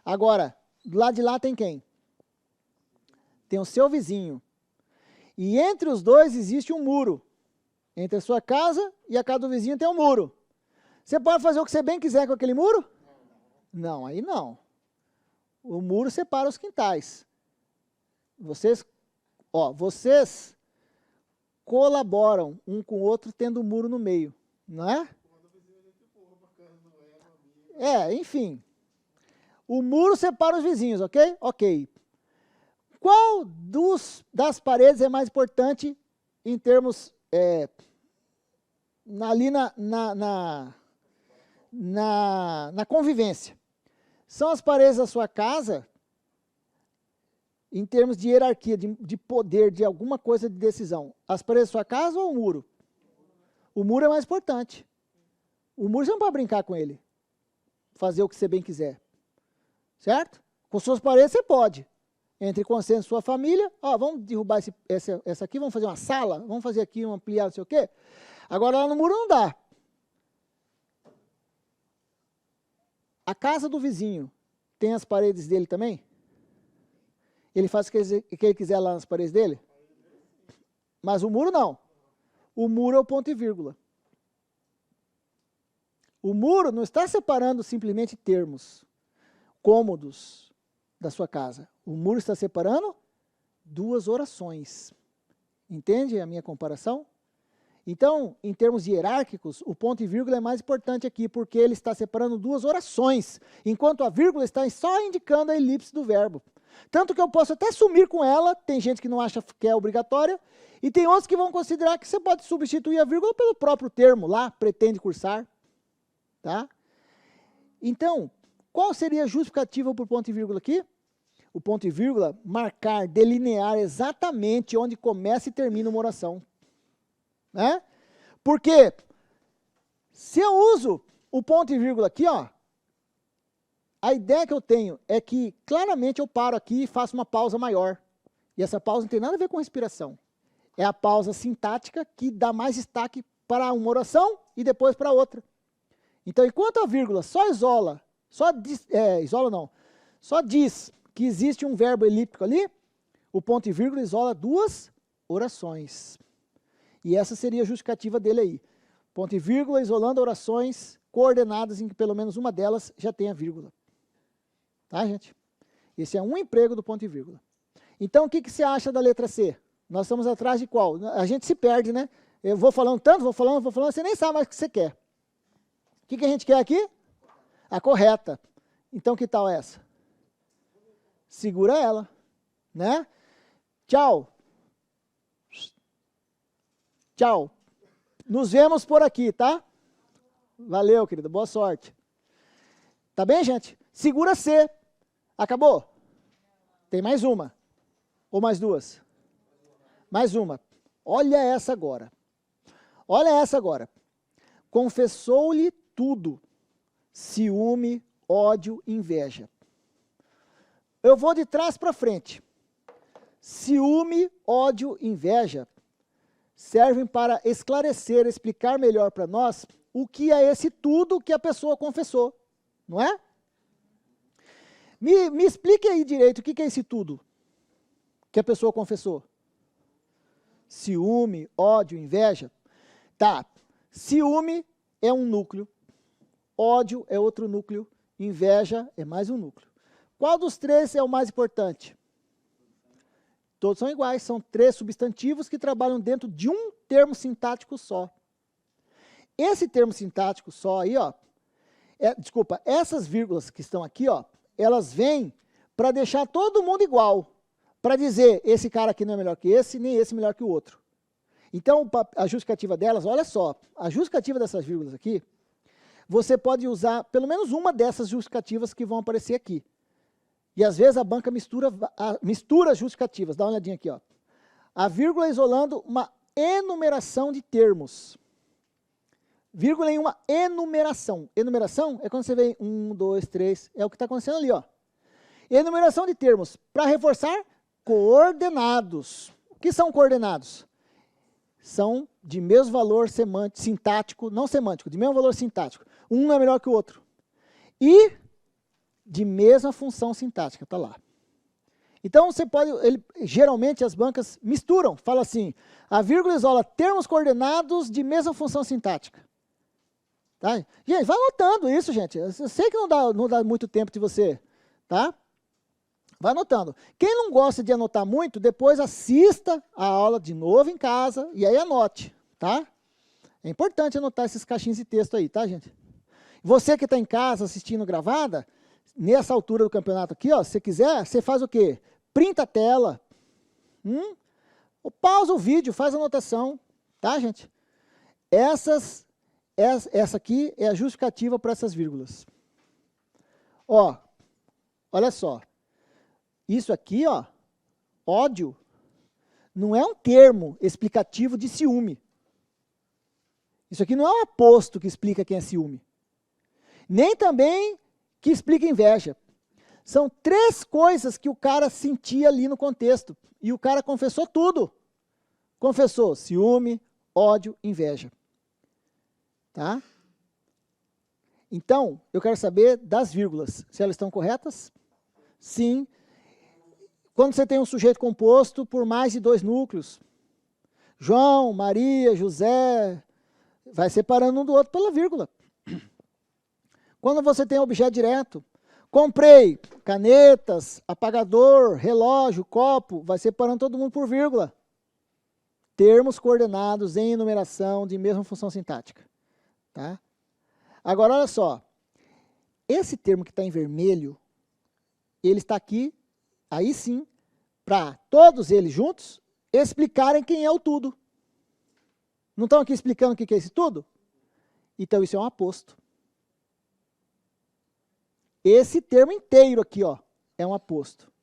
Agora, do lado de lá tem quem? Tem o seu vizinho. E entre os dois existe um muro. Entre a sua casa e a casa do vizinho tem um muro. Você pode fazer o que você bem quiser com aquele muro? Não, aí não. O muro separa os quintais. Vocês colaboram um com o outro tendo um muro no meio, não é? Enfim. O muro separa os vizinhos, ok? Ok. Qual das paredes é mais importante em termos ali na convivência? São as paredes da sua casa, em termos de hierarquia, de poder, de alguma coisa de decisão. As paredes da sua casa ou o muro? O muro é mais importante. O muro você não pode brincar com ele. Fazer o que você bem quiser. Certo? Com suas paredes você pode. Entre consenso sua família, vamos derrubar essa aqui, vamos fazer uma sala, vamos fazer aqui um ampliar, não sei o quê. Agora lá no muro não dá. A casa do vizinho tem as paredes dele também? Ele faz o que ele quiser lá nas paredes dele? Mas o muro não. O muro é o ponto e vírgula. O muro não está separando simplesmente termos, cômodos da sua casa. O muro está separando duas orações. Entende a minha comparação? Então, em termos hierárquicos, o ponto e vírgula é mais importante aqui, porque ele está separando duas orações, enquanto a vírgula está só indicando a elipse do verbo. Tanto que eu posso até sumir com ela, tem gente que não acha que é obrigatória, e tem outros que vão considerar que você pode substituir a vírgula pelo próprio termo lá, pretende cursar. Tá? Então, qual seria a justificativa para o ponto e vírgula aqui? O ponto e vírgula, marcar, delinear exatamente onde começa e termina uma oração. Né? Porque se eu uso o ponto e vírgula aqui, a ideia que eu tenho é que claramente eu paro aqui e faço uma pausa maior. E essa pausa não tem nada a ver com respiração. É a pausa sintática que dá mais destaque para uma oração e depois para outra. Então, enquanto a vírgula só diz que existe um verbo elíptico ali, o ponto e vírgula isola duas orações. E essa seria a justificativa dele aí. Ponto e vírgula isolando orações coordenadas em que pelo menos uma delas já tenha vírgula. Tá, gente? Esse é um emprego do ponto e vírgula. Então, o que você acha da letra C? Nós estamos atrás de qual? A gente se perde, né? Eu vou falando tanto, vou falando, você nem sabe mais o que você quer. O que a gente quer aqui? A correta. Então, que tal essa? Segura ela, né? Tchau. Tchau. Nos vemos por aqui, tá? Valeu, querido. Boa sorte. Tá bem, gente? Segura C. Acabou? Tem mais uma. Ou mais duas? Mais uma. Olha essa agora. Olha essa agora. Confessou-lhe tudo. Ciúme, ódio, inveja. Eu vou de trás para frente. Ciúme, ódio, inveja servem para esclarecer, explicar melhor para nós o que é esse tudo que a pessoa confessou, não é? Me explique aí direito o que é esse tudo que a pessoa confessou. Ciúme, ódio, inveja. Tá, ciúme é um núcleo, ódio é outro núcleo, inveja é mais um núcleo. Qual dos três é o mais importante? Todos são iguais, são três substantivos que trabalham dentro de um termo sintático só. Esse termo sintático só aí, ó, desculpa, essas vírgulas que estão aqui, ó, elas vêm para deixar todo mundo igual, para dizer, esse cara aqui não é melhor que esse, nem esse melhor que o outro. Então, a justificativa delas, olha só, a justificativa dessas vírgulas aqui, você pode usar pelo menos uma dessas justificativas que vão aparecer aqui. E às vezes a banca mistura justificativas. Dá uma olhadinha aqui, ó. A vírgula isolando uma enumeração de termos. Vírgula em uma enumeração. Enumeração é quando você vê 1, 2, 3, é o que está acontecendo ali, ó. Enumeração de termos para reforçar coordenados. O que são coordenados? São de mesmo valor semântico, sintático, não semântico, de mesmo valor sintático. Um não é melhor que o outro. E de mesma função sintática, está lá. Então, você pode, geralmente as bancas misturam, fala assim, a vírgula isola termos coordenados de mesma função sintática. Tá? Gente, vai anotando isso, gente. Eu sei que não dá muito tempo de você, tá? Vai anotando. Quem não gosta de anotar muito, depois assista a aula de novo em casa e aí anote, tá? É importante anotar esses caixinhos de texto aí, tá, gente? Você que está em casa assistindo gravada, nessa altura do campeonato aqui, ó, se você quiser, você faz o quê? Printa a tela, ou pausa o vídeo, faz a anotação, tá, gente? Essa aqui é a justificativa para essas vírgulas. Ó, olha só. Isso aqui, ó, ódio, não é um termo explicativo de ciúme. Isso aqui não é um aposto que explica quem é ciúme. Nem também que explica inveja. São três coisas que o cara sentia ali no contexto. E o cara confessou tudo. Confessou ciúme, ódio, inveja. Tá? Então, eu quero saber das vírgulas. Se elas estão corretas? Sim. Quando você tem um sujeito composto por mais de 2 núcleos, João, Maria, José, vai separando um do outro pela vírgula. Quando você tem objeto direto, comprei canetas, apagador, relógio, copo, vai separando todo mundo por vírgula. Termos coordenados em enumeração de mesma função sintática. Tá? Agora, olha só. Esse termo que está em vermelho, ele está aqui, aí sim, para todos eles juntos, explicarem quem é o tudo. Não estão aqui explicando o que é esse tudo? Então, isso é um aposto. Esse termo inteiro aqui, ó, é um aposto.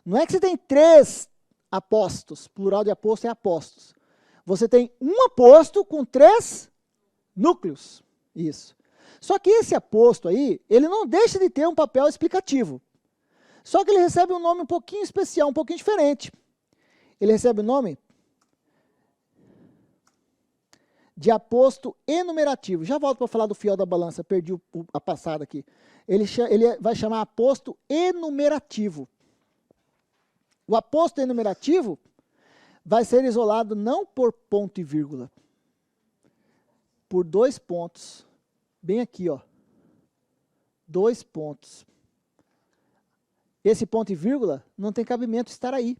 Não é que você tem 3 apostos, plural de aposto é apostos. Você tem um aposto com 3 núcleos. Isso. Só que esse aposto aí, ele não deixa de ter um papel explicativo. Só que ele recebe um nome um pouquinho especial, um pouquinho diferente. Ele recebe o nome de aposto enumerativo. Já volto para falar do fiel da balança, perdi a passada aqui. Ele vai chamar aposto enumerativo. O aposto enumerativo vai ser isolado não por ponto e vírgula, por 2 pontos. Bem aqui, ó. 2 pontos. Esse ponto e vírgula não tem cabimento estar aí.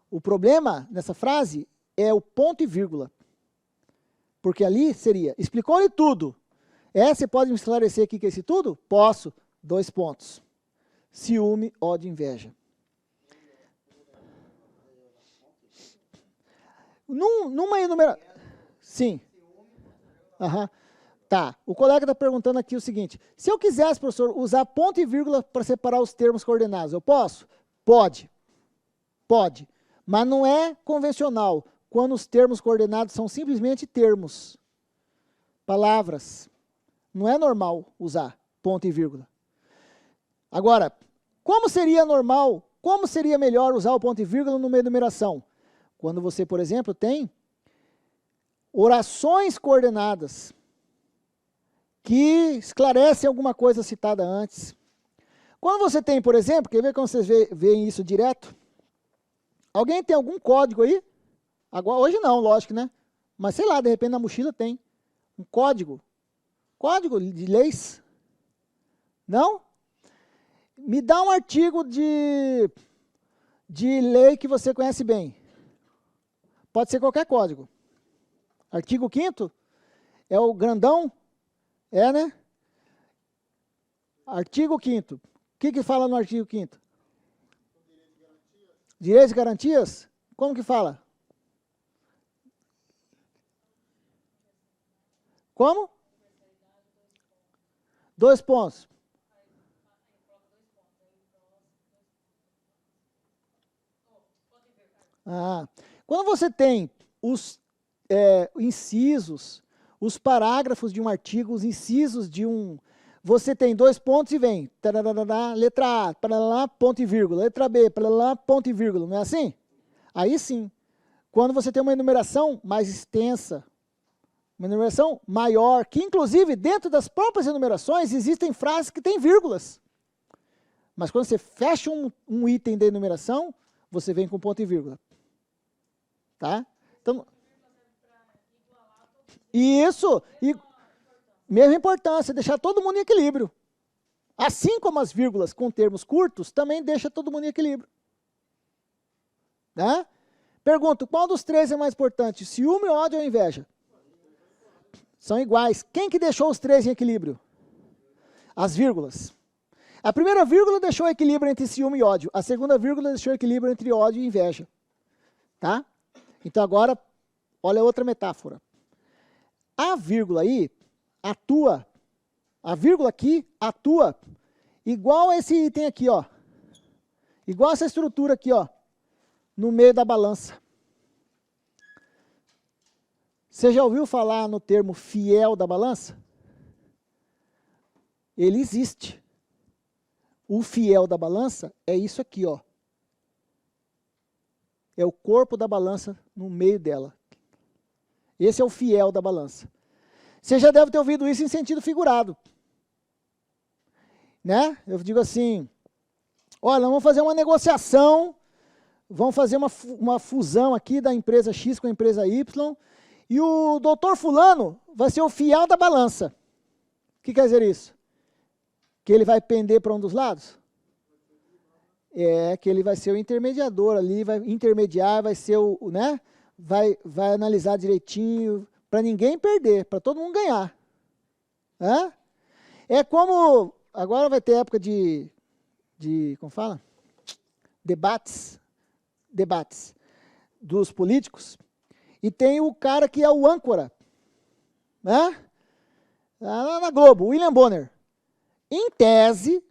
O problema nessa frase é o ponto e vírgula. Porque ali seria, explicou-lhe tudo. Você pode me esclarecer aqui que é esse tudo? Posso. 2 pontos. Ciúme, ódio, inveja. Numa enumeração... Sim. Aham. Tá, o colega está perguntando aqui o seguinte, se eu quisesse, professor, usar ponto e vírgula para separar os termos coordenados, eu posso? Pode. Pode. Mas não é convencional quando os termos coordenados são simplesmente termos, palavras. Não é normal usar ponto e vírgula. Agora, como seria normal, como seria melhor usar o ponto e vírgula no meio da numeração? Quando você, por exemplo, tem orações coordenadas que esclarecem alguma coisa citada antes. Quando você tem, por exemplo, quer ver como vocês veem isso direto? Alguém tem algum código aí? Agora, hoje não, lógico, né? Mas sei lá, de repente na mochila tem um código. Código de leis? Não? Me dá um artigo de lei que você conhece bem. Pode ser qualquer código. Artigo 5º é o grandão? É, né? Artigo 5º. O que fala no artigo 5º? Direitos e garantias? Como que fala? Como? 2 pontos. Quando você tem os incisos, os parágrafos de um artigo, os incisos de um... Você tem 2 pontos e vem, tararara, letra A, tararara, ponto e vírgula, letra B, tararara, ponto e vírgula, não é assim? Aí sim, quando você tem uma enumeração mais extensa, uma enumeração maior, que inclusive dentro das próprias enumerações existem frases que têm vírgulas. Mas quando você fecha um item da enumeração, você vem com ponto e vírgula. Tá? Então, isso, e mesma importância, deixar todo mundo em equilíbrio. Assim como as vírgulas com termos curtos, também deixa todo mundo em equilíbrio. Né? Pergunto, qual dos três é mais importante? Ciúme, ódio ou inveja? São iguais. Quem que deixou os três em equilíbrio? As vírgulas. A primeira vírgula deixou equilíbrio entre ciúme e ódio. A segunda vírgula deixou equilíbrio entre ódio e inveja. Tá? Então agora, olha outra metáfora. A vírgula aí atua, a vírgula aqui atua igual a esse item aqui, ó. Igual essa estrutura aqui, ó, no meio da balança. Você já ouviu falar no termo fiel da balança? Ele existe. O fiel da balança é isso aqui, ó. É o corpo da balança no meio dela. Esse é o fiel da balança. Você já deve ter ouvido isso em sentido figurado. Né? Eu digo assim, olha, vamos fazer uma negociação, vamos fazer uma fusão aqui da empresa X com a empresa Y, e o doutor fulano vai ser o fiel da balança. O que quer dizer isso? Que ele vai pender para um dos lados? É, que ele vai ser o intermediador ali, vai intermediar, vai ser o, né? Vai analisar direitinho, para ninguém perder, para todo mundo ganhar. Hã? É como, agora vai ter época de como fala? Debates dos políticos, e tem o cara que é o âncora, né? Lá na Globo, William Bonner. Em tese,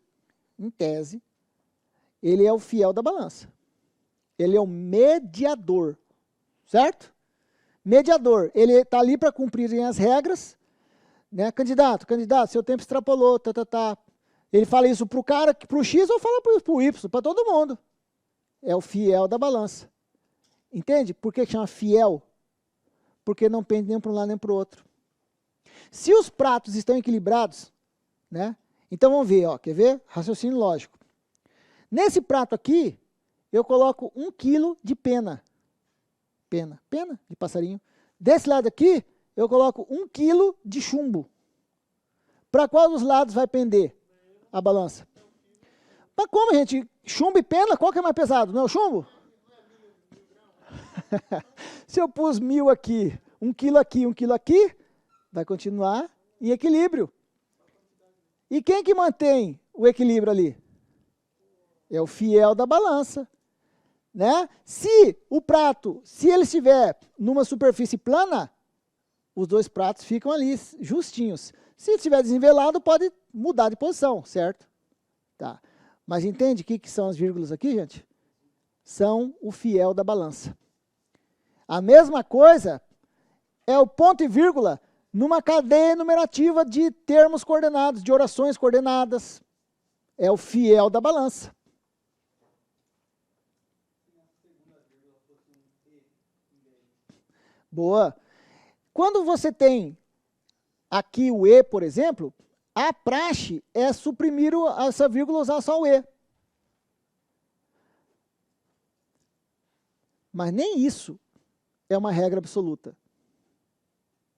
ele é o fiel da balança. Ele é o mediador, certo? Mediador, ele está ali para cumprir as regras, né? Candidato, seu tempo extrapolou, tá. Ele fala isso para o cara, para o X, ou fala para o Y, para todo mundo. É o fiel da balança. Entende? Por que chama fiel? Porque não pende nem para um lado nem para o outro. Se os pratos estão equilibrados, né? Então vamos ver, ó, quer ver? Raciocínio lógico. Nesse prato aqui, eu coloco 1 quilo de pena. Pena de passarinho. Desse lado aqui, eu coloco 1 quilo de chumbo. Para qual dos lados vai pender a balança? Mas como, gente? Chumbo e pena, qual que é mais pesado? Não é o chumbo? Se eu pus 1000 aqui, 1 quilo aqui, 1 quilo aqui, vai continuar em equilíbrio. E quem que mantém o equilíbrio ali? É o fiel da balança. Né? Se o prato, se ele estiver numa superfície plana, os dois pratos ficam ali justinhos. Se estiver desnivelado, pode mudar de posição, certo? Tá. Mas entende o que são as vírgulas aqui, gente? são o fiel da balança. A mesma coisa é o ponto e vírgula numa cadeia enumerativa de termos coordenados, de orações coordenadas. É o fiel da balança. Boa. Quando você tem aqui o E, por exemplo, a praxe é suprimir essa vírgula, usar só o E. Mas nem isso é uma regra absoluta.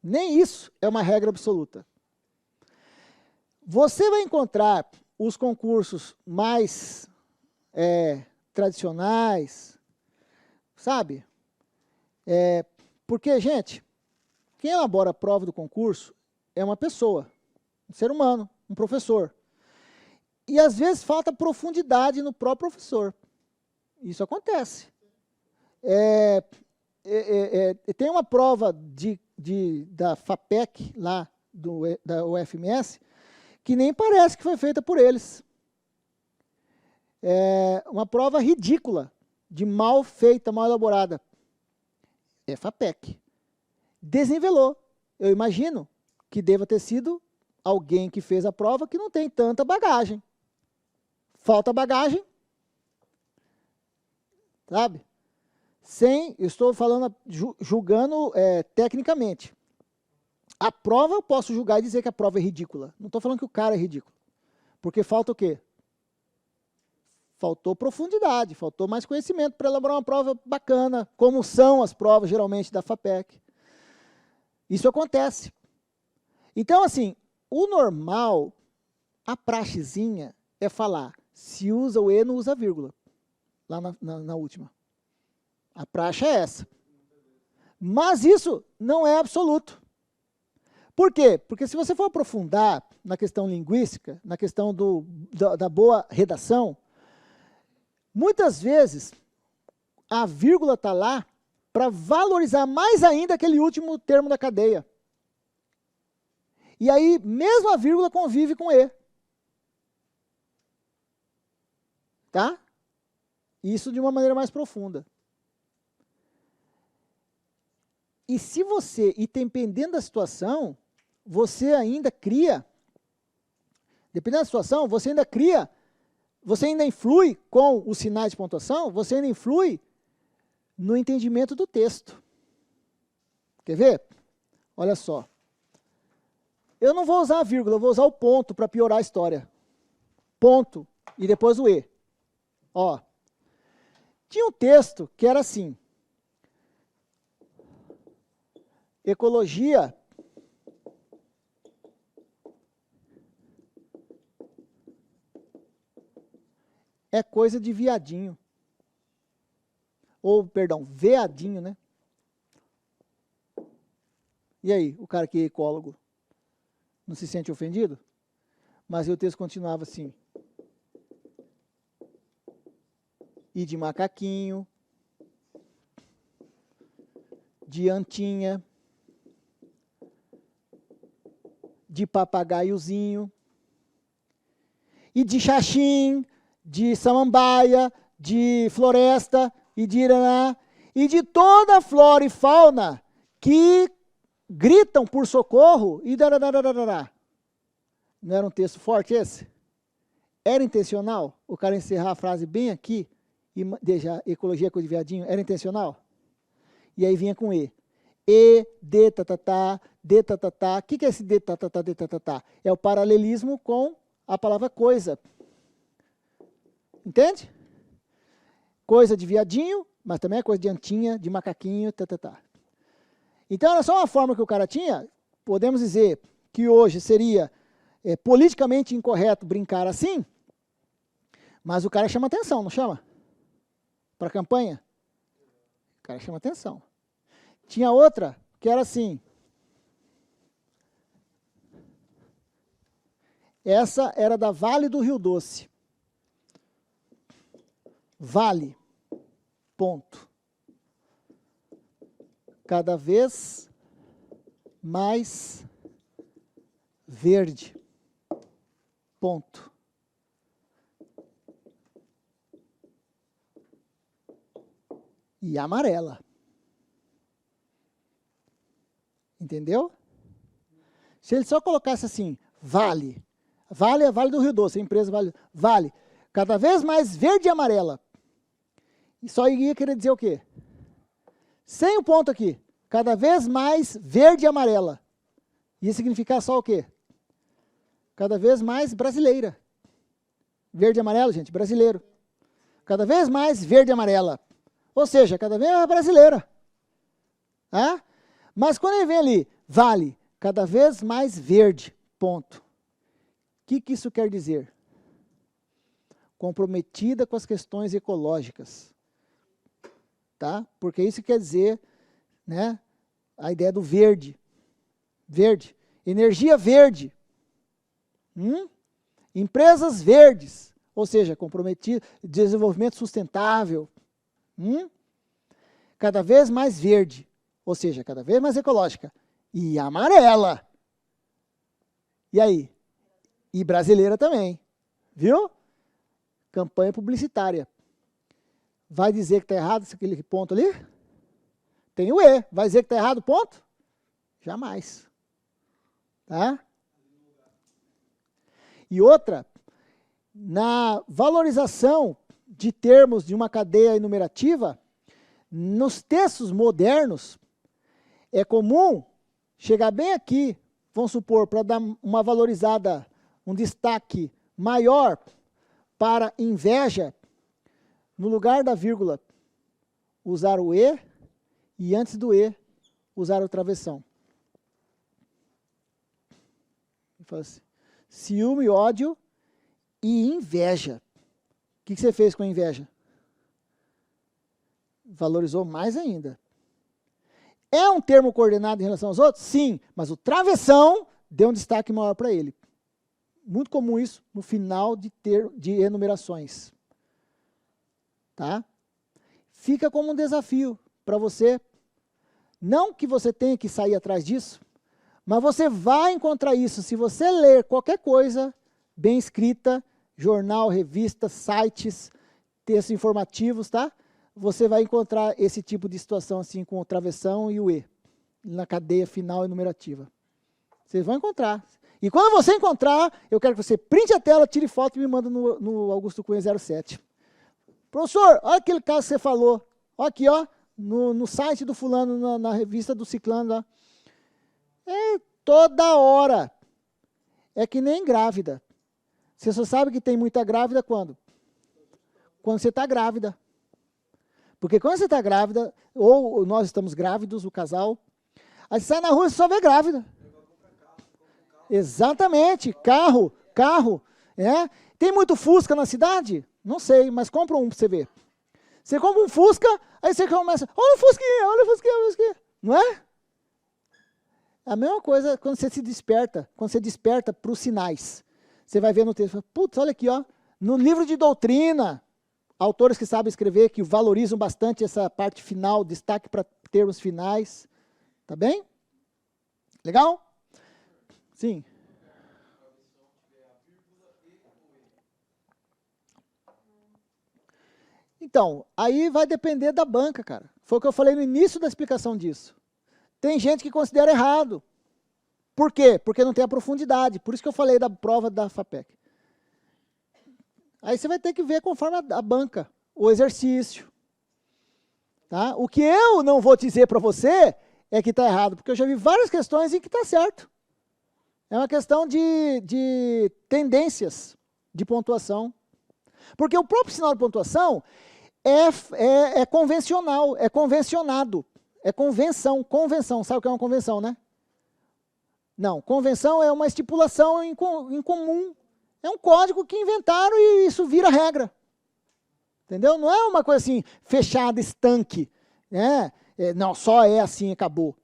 Nem isso é uma regra absoluta. Você vai encontrar os concursos mais tradicionais, sabe? Porque, gente, quem elabora a prova do concurso é uma pessoa, um ser humano, um professor. E às vezes falta profundidade no próprio professor. Isso acontece. Tem uma prova da FAPEC, lá da UFMS, que nem parece que foi feita por eles. É uma prova ridícula, de mal feita, mal elaborada. É FAPEC. Desnivelou. Eu imagino que deva ter sido alguém que fez a prova que não tem tanta bagagem. Falta bagagem, sabe? Eu estou falando, julgando tecnicamente. A prova eu posso julgar e dizer que a prova é ridícula. Não estou falando que o cara é ridículo. Porque falta o quê? Faltou profundidade, faltou mais conhecimento para elaborar uma prova bacana, como são as provas geralmente da FAPEC. Isso acontece. Então, assim, o normal, a praxezinha é falar, se usa o E, não usa vírgula, lá na última. A praxe é essa. Mas isso não é absoluto. Por quê? Porque se você for aprofundar na questão linguística, na questão da boa redação, muitas vezes a vírgula está lá para valorizar mais ainda aquele último termo da cadeia. E aí, mesmo a vírgula convive com E. Tá? Isso de uma maneira mais profunda. E se você, dependendo da situação, você ainda cria, dependendo da situação, você ainda influi com os sinais de pontuação, você ainda influi no entendimento do texto. Quer ver? Olha só. Eu não vou usar a vírgula, eu vou usar o ponto para piorar a história. Ponto e depois o E. Ó. Tinha um texto que era assim. Ecologia é coisa de viadinho. Ou, perdão, veadinho, né? E aí, o cara que é ecólogo não se sente ofendido? Mas aí o texto continuava assim. E de macaquinho, de antinha, de papagaiozinho, e de xaxim, de samambaia, de floresta, e de iraná, e de toda a flora e fauna que gritam por socorro, e dararararará. Não era um texto forte esse? Era intencional o cara encerrar a frase bem aqui, e deixar ecologia com o de viadinho? Era intencional? E aí vinha com E. E, D, tatatá, D, tatatá. O que é esse D, tatatá, D, tatatá? É o paralelismo com a palavra coisa. Entende? Coisa de viadinho, mas também é coisa de antinha, de macaquinho, tatatá. Então, era só uma forma que o cara tinha. Podemos dizer que hoje seria politicamente incorreto brincar assim, mas o cara chama atenção, não chama? Para a campanha? O cara chama atenção. Tinha outra que era assim. Essa era da Vale do Rio Doce. Vale. Ponto. Cada vez mais verde. Ponto. e amarela. Entendeu? Se ele só colocasse assim, Vale. Vale é Vale do Rio Doce, a empresa Vale. Vale. Cada vez mais verde e amarela. E só ia querer dizer o quê? Sem o ponto aqui. Cada vez mais verde e amarela. Ia significar só o quê? Cada vez mais brasileira. Verde e amarelo, gente, brasileiro. Cada vez mais verde e amarela. Ou seja, cada vez mais brasileira. Tá? Mas quando ele vem ali, Vale, cada vez mais verde, ponto. O que isso quer dizer? Comprometida com as questões ecológicas. Tá? Porque isso quer dizer, né, a ideia do verde. Verde. Energia verde. Empresas verdes. Ou seja, comprometido, desenvolvimento sustentável. Cada vez mais verde. Ou seja, cada vez mais ecológica. E amarela. E aí? E brasileira também. Viu? Campanha publicitária. Vai dizer que está errado aquele ponto ali? Tem o E. Vai dizer que está errado o ponto? Jamais. Tá? E outra, na valorização de termos de uma cadeia enumerativa, nos textos modernos, é comum chegar bem aqui, vamos supor, para dar uma valorizada, um destaque maior para inveja, no lugar da vírgula, usar o E, e antes do E, usar o travessão. Fala assim, ciúme, ódio e inveja. O que você fez com a inveja? Valorizou mais ainda. É um termo coordenado em relação aos outros? Sim, mas o travessão deu um destaque maior para ele. Muito comum isso no final de enumerações. Tá? Fica como um desafio para você. Não que você tenha que sair atrás disso, mas você vai encontrar isso se você ler qualquer coisa bem escrita, jornal, revista, sites, textos informativos, tá? Você vai encontrar esse tipo de situação assim com o travessão e o E, na cadeia final enumerativa. Vocês vão encontrar. E quando você encontrar, eu quero que você printe a tela, tire foto e me manda no Augusto Cunha 07. Professor, olha aquele caso que você falou. Olha aqui, ó, no site do fulano, na revista do ciclano lá. É toda hora. É que nem grávida. Você só sabe que tem muita grávida quando? Quando você está grávida. Porque quando você está grávida, ou nós estamos grávidos, o casal, aí você sai na rua e só vê grávida. Exatamente, carro. É. Tem muito Fusca na cidade? Não sei, mas compra um para você ver. Você compra um Fusca, aí você começa, olha o Fusquinha. Não é? A mesma coisa quando você se desperta, para os sinais. Você vai ver no texto, putz, olha aqui, ó, no livro de doutrina, autores que sabem escrever, que valorizam bastante essa parte final, destaque para termos finais. Tá bem? Legal? Sim. Então, aí vai depender da banca, cara. Foi o que eu falei no início da explicação disso. Tem gente que considera errado. Por quê? Porque não tem a profundidade. Por isso que eu falei da prova da FAPEC. Aí você vai ter que ver conforme a banca, o exercício. Tá? O que eu não vou dizer para você é que está errado, porque eu já vi várias questões em que está certo. É uma questão de tendências de pontuação. Porque o próprio sinal de pontuação é convencional, é convencionado. É convenção. Sabe o que é uma convenção, né? Não, convenção é uma estipulação em comum. É um código que inventaram e isso vira regra. Entendeu? Não é uma coisa assim, fechada, estanque. Né? Não, só é assim e acabou.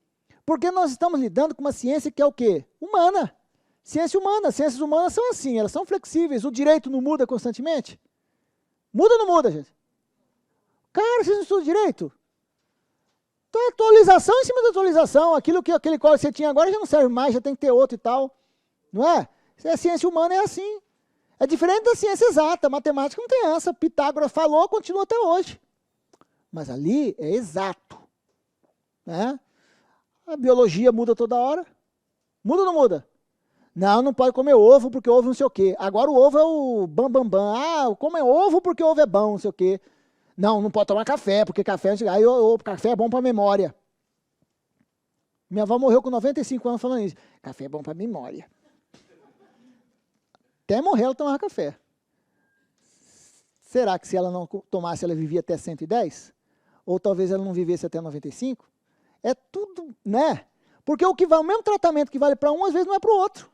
Porque nós estamos lidando com uma ciência que é o quê? Humana. Ciência humana. Ciências humanas são assim, elas são flexíveis. O direito não muda constantemente? Muda ou não muda, gente? Cara, vocês não estudam direito? Então, atualização em cima da atualização. Aquele código que você tinha agora já não serve mais, já tem que ter outro e tal. Não é? A ciência humana é assim. É diferente da ciência exata. A matemática não tem essa. Pitágoras falou, continua até hoje. Mas ali é exato. Né? A biologia muda toda hora. Muda ou não muda? Não, não pode comer ovo porque ovo não sei o quê. Agora o ovo é o bam. Ah, come ovo porque ovo é bom, não sei o quê. Não, não pode tomar café porque café, aí, café é bom para memória. Minha avó morreu com 95 anos falando isso. Café é bom para memória. Até morrer ela tomava café. Será que se ela não tomasse, ela vivia até 110? Ou talvez ela não vivesse até 95? É tudo, né? Porque o mesmo tratamento que vale para um, às vezes não é para o outro.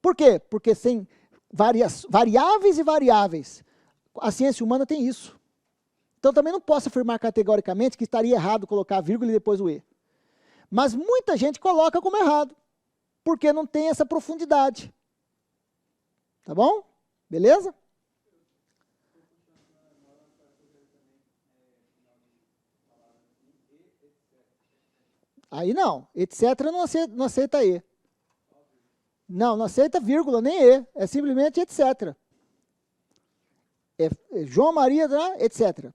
Por quê? Porque sem variáveis e variáveis. A ciência humana tem isso. Então também não posso afirmar categoricamente que estaria errado colocar a vírgula e depois o E. Mas muita gente coloca como errado, porque não tem essa profundidade. Tá bom? Beleza? Aí não, etc. não aceita E. Não aceita vírgula, nem E. É simplesmente etc. João Maria, etc.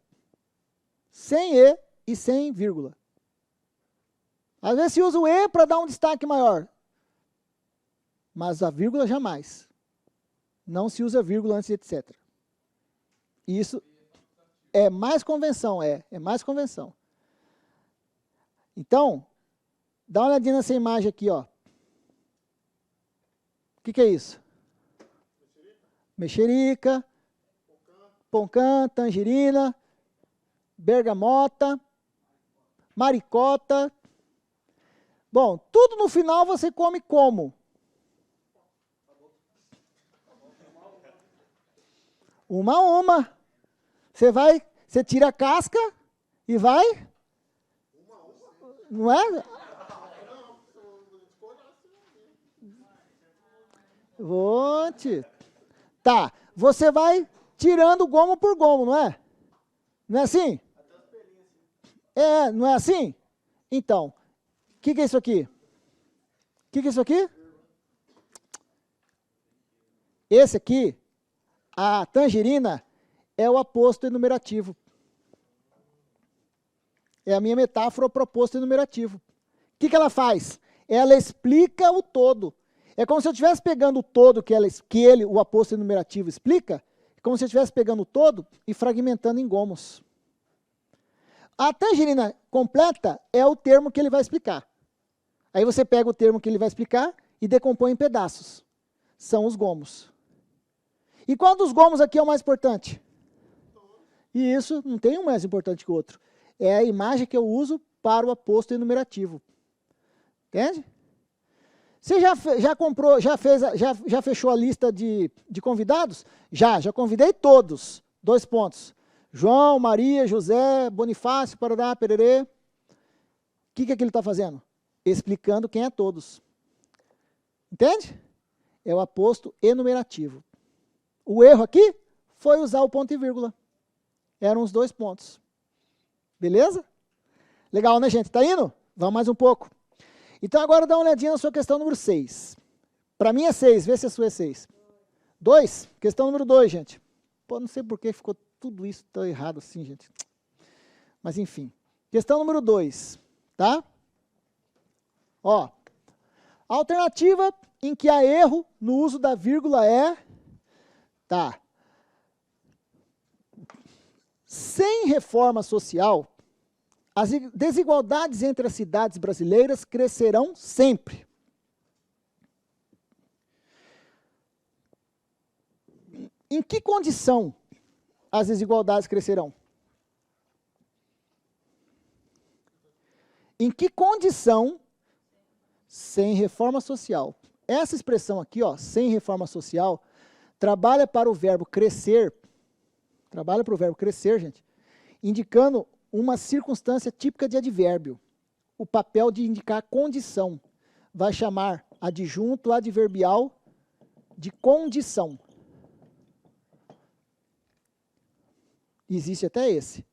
Sem E e sem vírgula. Às vezes se usa o E para dar um destaque maior. Mas a vírgula jamais. Não se usa vírgula antes de etc. Isso é mais convenção, é mais convenção. Então, dá uma olhadinha nessa imagem aqui, ó. O que é isso? Mexerica, poncã, tangerina, bergamota, maricota. Bom, tudo no final você come como? Uma a uma. Você tira a casca e vai? Não é? Tá, você vai tirando gomo por gomo, não é? Não é assim? Não é assim? Então, o que é isso aqui? O que é isso aqui? Esse aqui, a tangerina, é o aposto enumerativo. É a minha metáfora proposto enumerativo. O que ela faz? Ela explica o todo. É como se eu estivesse pegando o todo que o aposto enumerativo explica, como se eu estivesse pegando o todo e fragmentando em gomos. A tangerina completa é o termo que ele vai explicar. Aí você pega o termo que ele vai explicar e decompõe em pedaços. São os gomos. E qual dos gomos aqui é o mais importante? E isso não tem um mais importante que o outro. É a imagem que eu uso para o aposto enumerativo. Entende? Você já comprou, já fechou a lista de convidados? Já convidei todos. 2 pontos. João, Maria, José, Bonifácio, Parará, Pererê. O que ele está fazendo? Explicando quem é todos. Entende? É o aposto enumerativo. O erro aqui foi usar o ponto e vírgula. Eram os 2 pontos. Beleza? Legal, né, gente? Tá indo? Vamos mais um pouco. Então, agora dá uma olhadinha na sua questão número 6. Para mim é 6, vê se a sua é 6. 2, questão número 2, gente. Pô, não sei por que ficou tudo isso tão errado assim, gente. Mas, enfim. Questão número 2, tá? Ó, a alternativa em que há erro no uso da vírgula é... Tá. Sem reforma social, as desigualdades entre as cidades brasileiras crescerão sempre. Em que condição as desigualdades crescerão? Em que condição? Sem reforma social. Essa expressão aqui, ó, sem reforma social, trabalha para o verbo crescer, gente, indicando uma circunstância típica de advérbio. O papel de indicar condição. Vai chamar adjunto adverbial de condição. Existe até esse.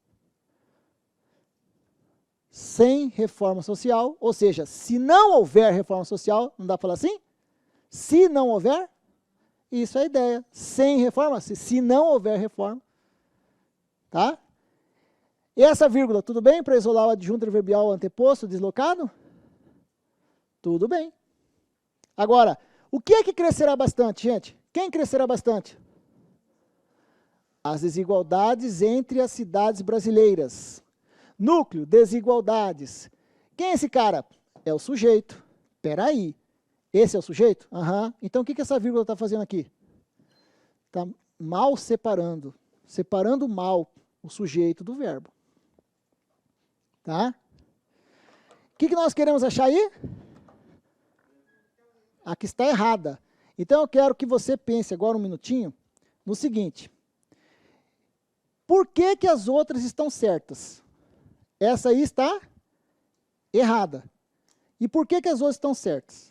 Sem reforma social, ou seja, se não houver reforma social, não dá para falar assim? Se não houver, isso é a ideia. Sem reforma, se não houver reforma, tá? E essa vírgula, tudo bem para isolar o adjunto adverbial anteposto, deslocado? Tudo bem. Agora, o que é que crescerá bastante, gente? Quem crescerá bastante? As desigualdades entre as cidades brasileiras. Núcleo, desigualdades. Quem é esse cara? É o sujeito. Espera aí. Esse é o sujeito? Aham. Então, o que essa vírgula está fazendo aqui? Está mal separando. Separando mal o sujeito do verbo. Tá? O que nós queremos achar aí? A que está errada. Então, eu quero que você pense agora um minutinho no seguinte. Por que que as outras estão certas? Essa aí está errada. E por que que as outras estão certas?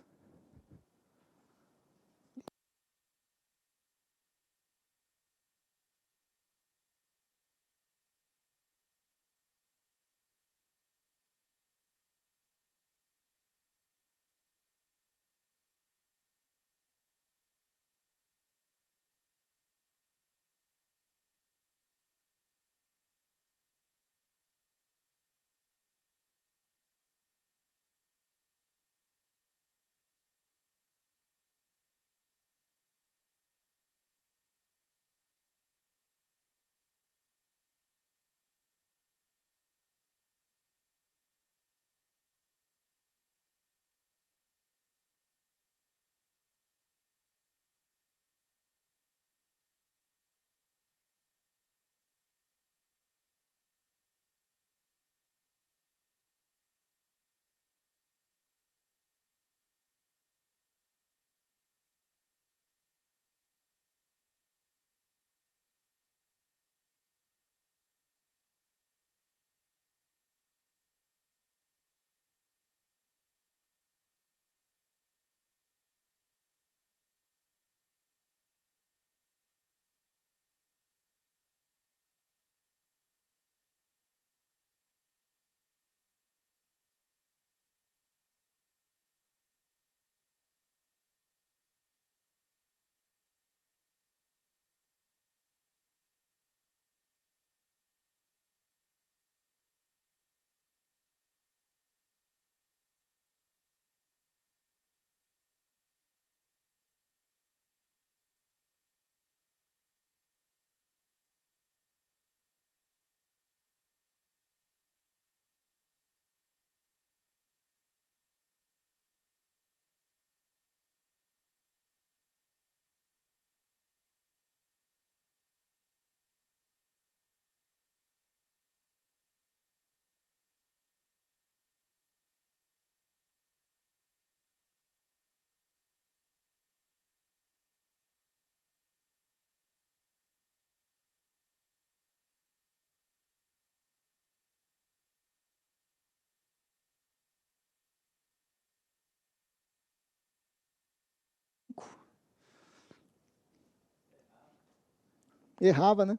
Errava, né?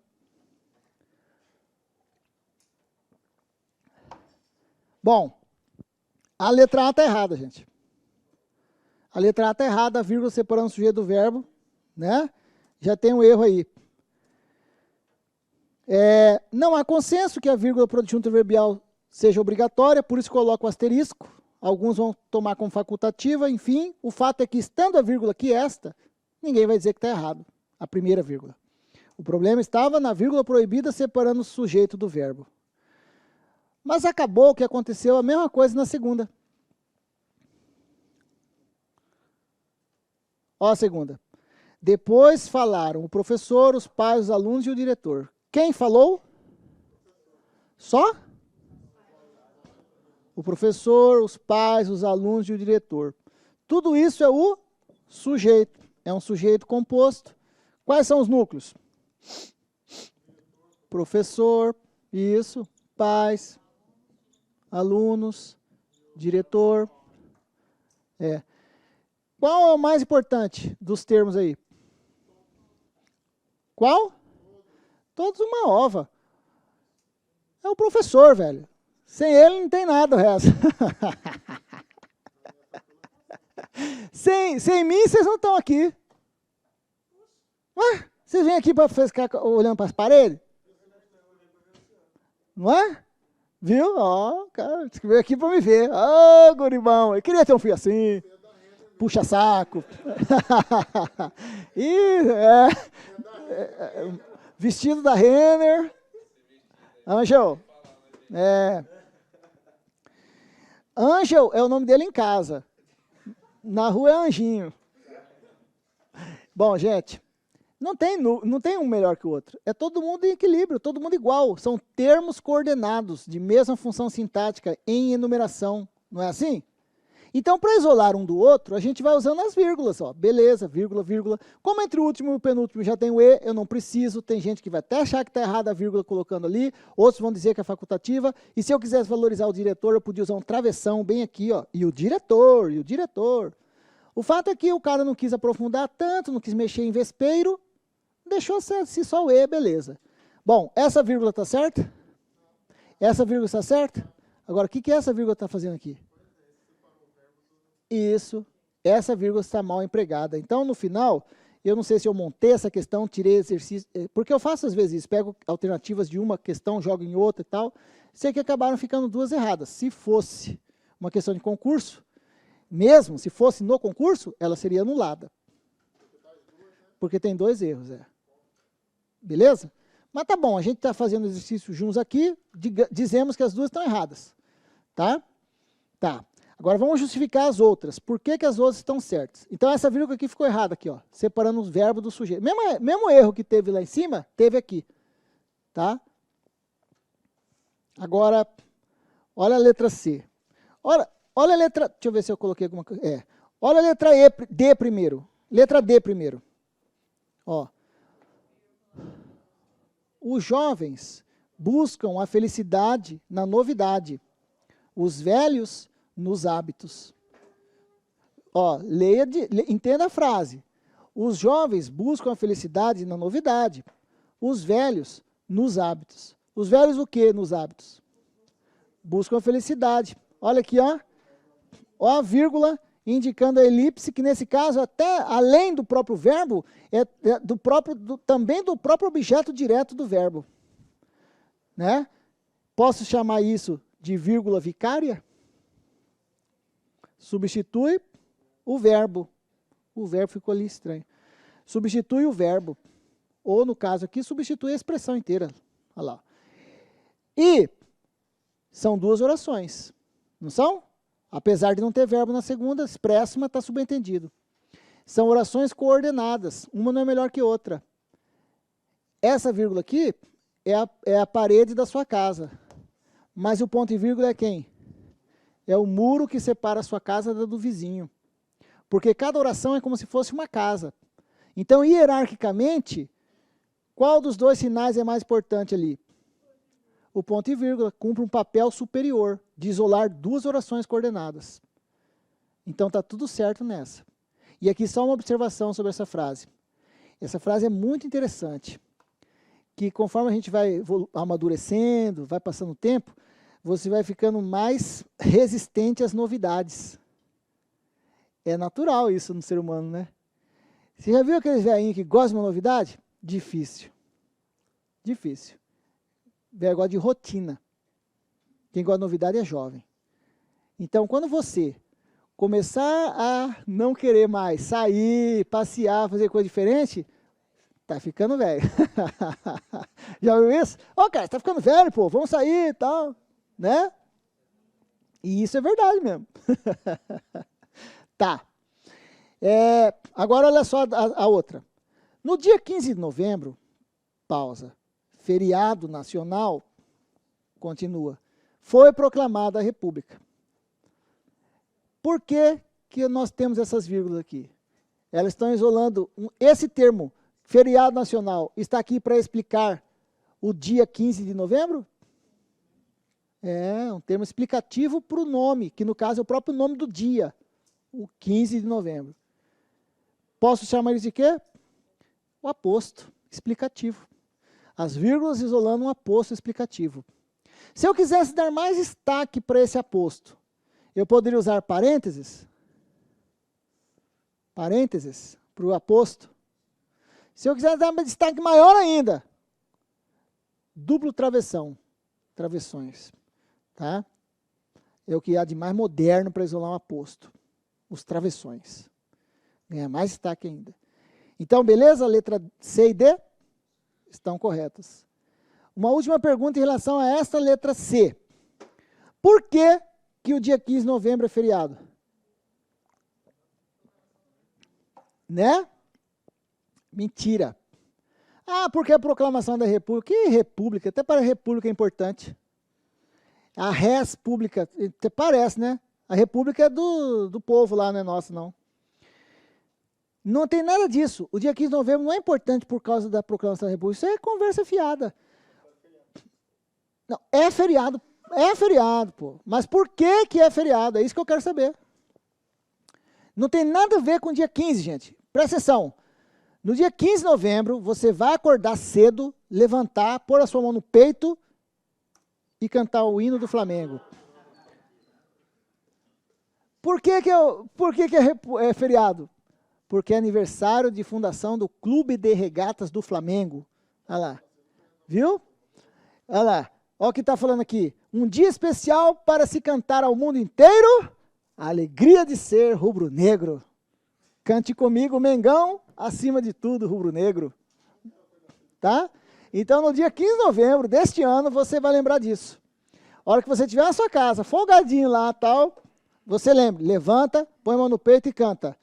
Bom, a letra A está errada, gente. A letra A está errada, a vírgula separando o sujeito do verbo, né? Já tem um erro aí. Não há consenso que a vírgula para o adjunto adverbial seja obrigatória, por isso coloco o asterisco. Alguns vão tomar como facultativa, enfim. O fato é que, estando a vírgula aqui esta, ninguém vai dizer que está errado, a primeira vírgula. O problema estava na vírgula proibida separando o sujeito do verbo. Mas acabou que aconteceu a mesma coisa na segunda. Ó a segunda. Depois falaram o professor, os pais, os alunos e o diretor. Quem falou? Só? O professor, os pais, os alunos e o diretor. Tudo isso é o sujeito. É um sujeito composto. Quais são os núcleos? Professor, isso, pais, alunos, diretor. Qual é o mais importante dos termos aí? Qual? Todos uma ova. É o professor, velho. Sem ele não tem nada o resto. sem mim, vocês não estão aqui. Ué, vocês vêm aqui para ficar olhando para as paredes? Não é? Viu? Ó, cara, escreveu aqui para me ver. Ô, guribão, eu queria ter um filho assim. Puxa saco. Vestido da Renner. Angel. Angel é o nome dele em casa. Na rua é Anjinho. Bom, gente, não tem um melhor que o outro. É todo mundo em equilíbrio, todo mundo igual. São termos coordenados de mesma função sintática em enumeração. Não é assim? Então, para isolar um do outro, a gente vai usando as vírgulas. Ó. Beleza, vírgula, vírgula. Como entre o último e o penúltimo já tem o E, eu não preciso. Tem gente que vai até achar que está errada a vírgula colocando ali. Outros vão dizer que é facultativa. E se eu quisesse valorizar o diretor, eu podia usar um travessão bem aqui. Ó. E o diretor, e o diretor. O fato é que o cara não quis aprofundar tanto, não quis mexer em vespeiro. Deixou assim só o E, beleza. Bom, essa vírgula está certa? Essa vírgula está certa? Agora, o que essa vírgula está fazendo aqui? Isso, essa vírgula está mal empregada. Então, no final, eu não sei se eu montei essa questão, tirei exercício, porque eu faço às vezes isso, pego alternativas de uma questão, jogo em outra e tal, sei que acabaram ficando duas erradas. Se fosse uma questão de concurso, mesmo se fosse no concurso, ela seria anulada. Porque tem dois erros, Beleza? Mas tá bom, a gente está fazendo exercício juntos aqui, dizemos que as duas estão erradas. Tá? Tá. Agora vamos justificar as outras. Por que as outras estão certas? Então essa vírgula aqui ficou errada aqui, ó, separando os verbos do sujeito. Mesmo erro que teve lá em cima, teve aqui. Tá? Agora, olha a letra C. Olha a letra, deixa eu ver se eu coloquei alguma coisa. Olha a letra D primeiro. Letra D primeiro. Ó. Os jovens buscam a felicidade na novidade. Os velhos nos hábitos. Ó, entenda a frase. Os jovens buscam a felicidade na novidade. Os velhos nos hábitos. Os velhos o que nos hábitos? Buscam a felicidade. Olha aqui, ó. Ó a vírgula indicando a elipse, que nesse caso, até além do próprio verbo, também do próprio objeto direto do verbo. Né? Posso chamar isso de vírgula vicária? Substitui o verbo. O verbo ficou ali estranho. Substitui o verbo. Ou, no caso aqui, substitui a expressão inteira. Olha lá. E são duas orações. Não são? Apesar de não ter verbo na segunda, expresso, mas está subentendido. São orações coordenadas. Uma não é melhor que outra. Essa vírgula aqui é a parede da sua casa. Mas o ponto e vírgula é quem? É o muro que separa a sua casa da do vizinho. Porque cada oração é como se fosse uma casa. Então, hierarquicamente, qual dos dois sinais é mais importante ali? O ponto e vírgula cumpre um papel superior de isolar duas orações coordenadas. Então, está tudo certo nessa. E aqui só uma observação sobre essa frase. Essa frase é muito interessante. Que conforme a gente vai amadurecendo, vai passando o tempo, você vai ficando mais resistente às novidades. É natural isso no ser humano, né? Você já viu aqueles velhinhos que gostam de uma novidade? Difícil. Difícil. Velho gosta de rotina. Quem gosta de novidade é jovem. Então, quando você começar a não querer mais sair, passear, fazer coisa diferente, tá ficando velho. Já viu isso? Ô, cara, você tá ficando velho, pô, vamos sair e tal. Né? E isso é verdade mesmo. Tá. Agora olha só a outra. No dia 15 de novembro, pausa, feriado nacional, continua, foi proclamada a República. Por que que nós temos essas vírgulas aqui? Elas estão isolando, esse termo, feriado nacional, está aqui para explicar o dia 15 de novembro? É um termo explicativo para o nome, que no caso é o próprio nome do dia, o 15 de novembro. Posso chamar isso de quê? O aposto explicativo. As vírgulas isolando um aposto explicativo. Se eu quisesse dar mais destaque para esse aposto, eu poderia usar parênteses? Parênteses para o aposto. Se eu quiser dar um destaque maior ainda, duplo travessão. travessões. Tá? É o que há de mais moderno para isolar um aposto. Os travessões. Ganha mais destaque ainda. Então, beleza? Letra C e D estão corretas. Uma última pergunta em relação a esta letra C. Por que que o dia 15 de novembro é feriado? Né? Mentira. Ah, porque a proclamação da República. Que República? Até para a República é importante. A res pública, até parece, né? A República é do povo lá, não é nossa, não. Não tem nada disso. O dia 15 de novembro não é importante por causa da proclamação da República. Isso é conversa fiada. Não, é feriado. É feriado, pô. Mas por que que é feriado? É isso que eu quero saber. Não tem nada a ver com o dia 15, gente. Presta atenção. No dia 15 de novembro, você vai acordar cedo, levantar, pôr a sua mão no peito e cantar o hino do Flamengo. Por que é feriado? Porque é aniversário de fundação do Clube de Regatas do Flamengo. Olha lá. Viu? Olha lá. Olha o que está falando aqui. Um dia especial para se cantar ao mundo inteiro a alegria de ser rubro-negro. Cante comigo, Mengão, acima de tudo, rubro-negro. Tá? Então, no dia 15 de novembro deste ano, você vai lembrar disso. A hora que você estiver na sua casa, folgadinho lá, tal, você lembra, levanta, põe a mão no peito e canta.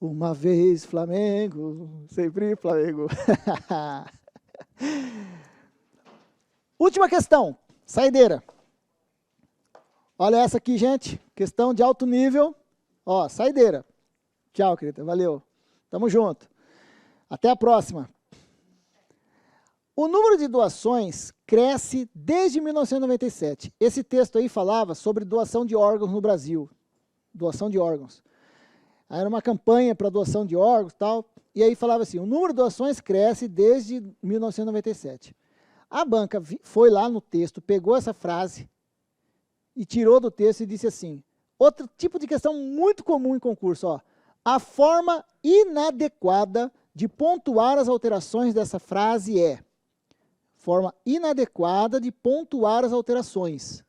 Uma vez Flamengo, sempre Flamengo. Última questão, saideira. Olha essa aqui, gente, questão de alto nível. Ó, saideira. Tchau, querida, valeu. Tamo junto. Até a próxima. O número de doações cresce desde 1997. Esse texto aí falava sobre doação de órgãos no Brasil. Doação de órgãos. Era uma campanha para doação de órgãos e tal. E aí falava assim, o número de doações cresce desde 1997. A banca foi lá no texto, pegou essa frase e tirou do texto e disse assim, outro tipo de questão muito comum em concurso, ó. A forma inadequada de pontuar as alterações dessa frase é forma inadequada de pontuar as alterações.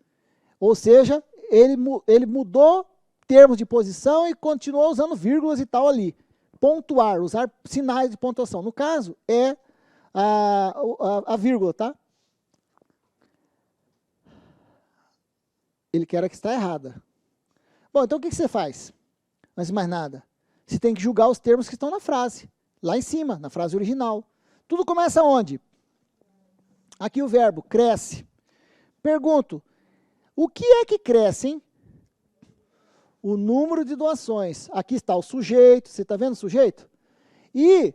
Ou seja, ele mudou termos de posição e continuou usando vírgulas e tal ali. Pontuar, usar sinais de pontuação. No caso, é a vírgula, tá? Ele quer que está errada. Bom, então o que você faz? Antes de mais nada, você tem que julgar os termos que estão na frase. Lá em cima, na frase original. Tudo começa onde? Aqui o verbo, cresce. Pergunto, o que é que cresce, hein? O número de doações. Aqui está o sujeito, você está vendo o sujeito? E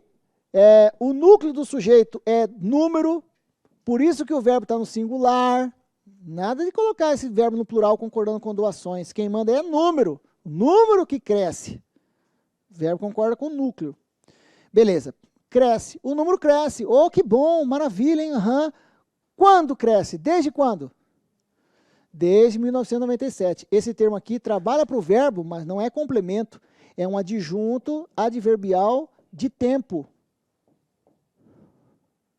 o núcleo do sujeito é número, por isso que o verbo está no singular. Nada de colocar esse verbo no plural concordando com doações. Quem manda é número. O número que cresce. O verbo concorda com o núcleo. Beleza. Cresce. O número cresce. Oh, que bom, maravilha, hein? Uhum. Quando cresce? Desde quando? Desde 1997. Esse termo aqui trabalha para o verbo, mas não é complemento. É um adjunto adverbial de tempo.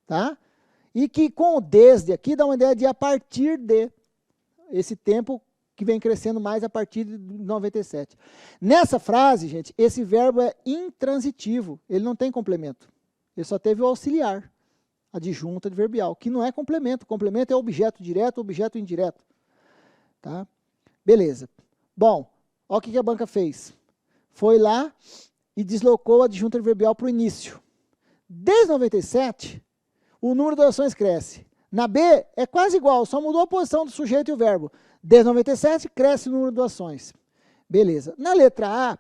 Tá? E que com o desde aqui dá uma ideia de a partir de. Esse tempo que vem crescendo mais a partir de 97. Nessa frase, gente, esse verbo é intransitivo. Ele não tem complemento. Ele só teve o auxiliar. Adjunto adverbial, que não é complemento. Complemento é objeto direto, objeto indireto. Tá? Beleza. Bom, olha o que a banca fez. Foi lá e deslocou o adjunto adverbial para o início. Desde 97, o número de orações cresce. Na B, é quase igual, só mudou a posição do sujeito e o verbo. Desde 97, cresce o número de ações. Beleza. Na letra A,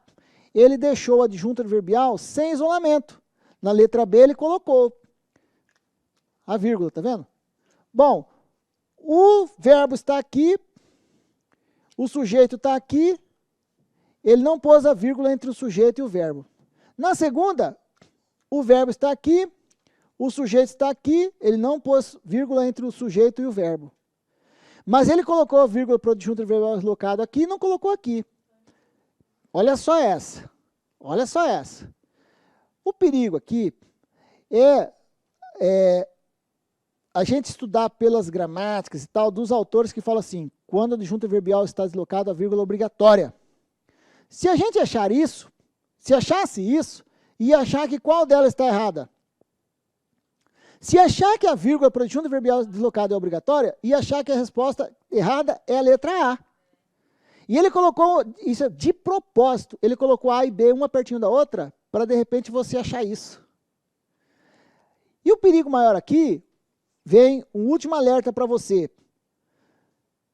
ele deixou o adjunto adverbial sem isolamento. Na letra B, ele colocou a vírgula, tá vendo? Bom, o verbo está aqui, o sujeito está aqui, ele não pôs a vírgula entre o sujeito e o verbo. Na segunda, o verbo está aqui, o sujeito está aqui, ele não pôs vírgula entre o sujeito e o verbo. Mas ele colocou a vírgula para o adjunto adverbial deslocado aqui e não colocou aqui. Olha só essa. Olha só essa. O perigo aqui é a gente estudar pelas gramáticas e tal, dos autores que falam assim, quando a adjunta adverbial está deslocada, a vírgula é obrigatória. Se a gente achar isso, se achasse isso, ia achar que qual delas está errada? Se achar que a vírgula para a adjunta adverbial deslocada é obrigatória, ia achar que a resposta errada é a letra A. E ele colocou, isso é de propósito, ele colocou A e B uma pertinho da outra, para de repente você achar isso. E o perigo maior aqui, vem um último alerta para você.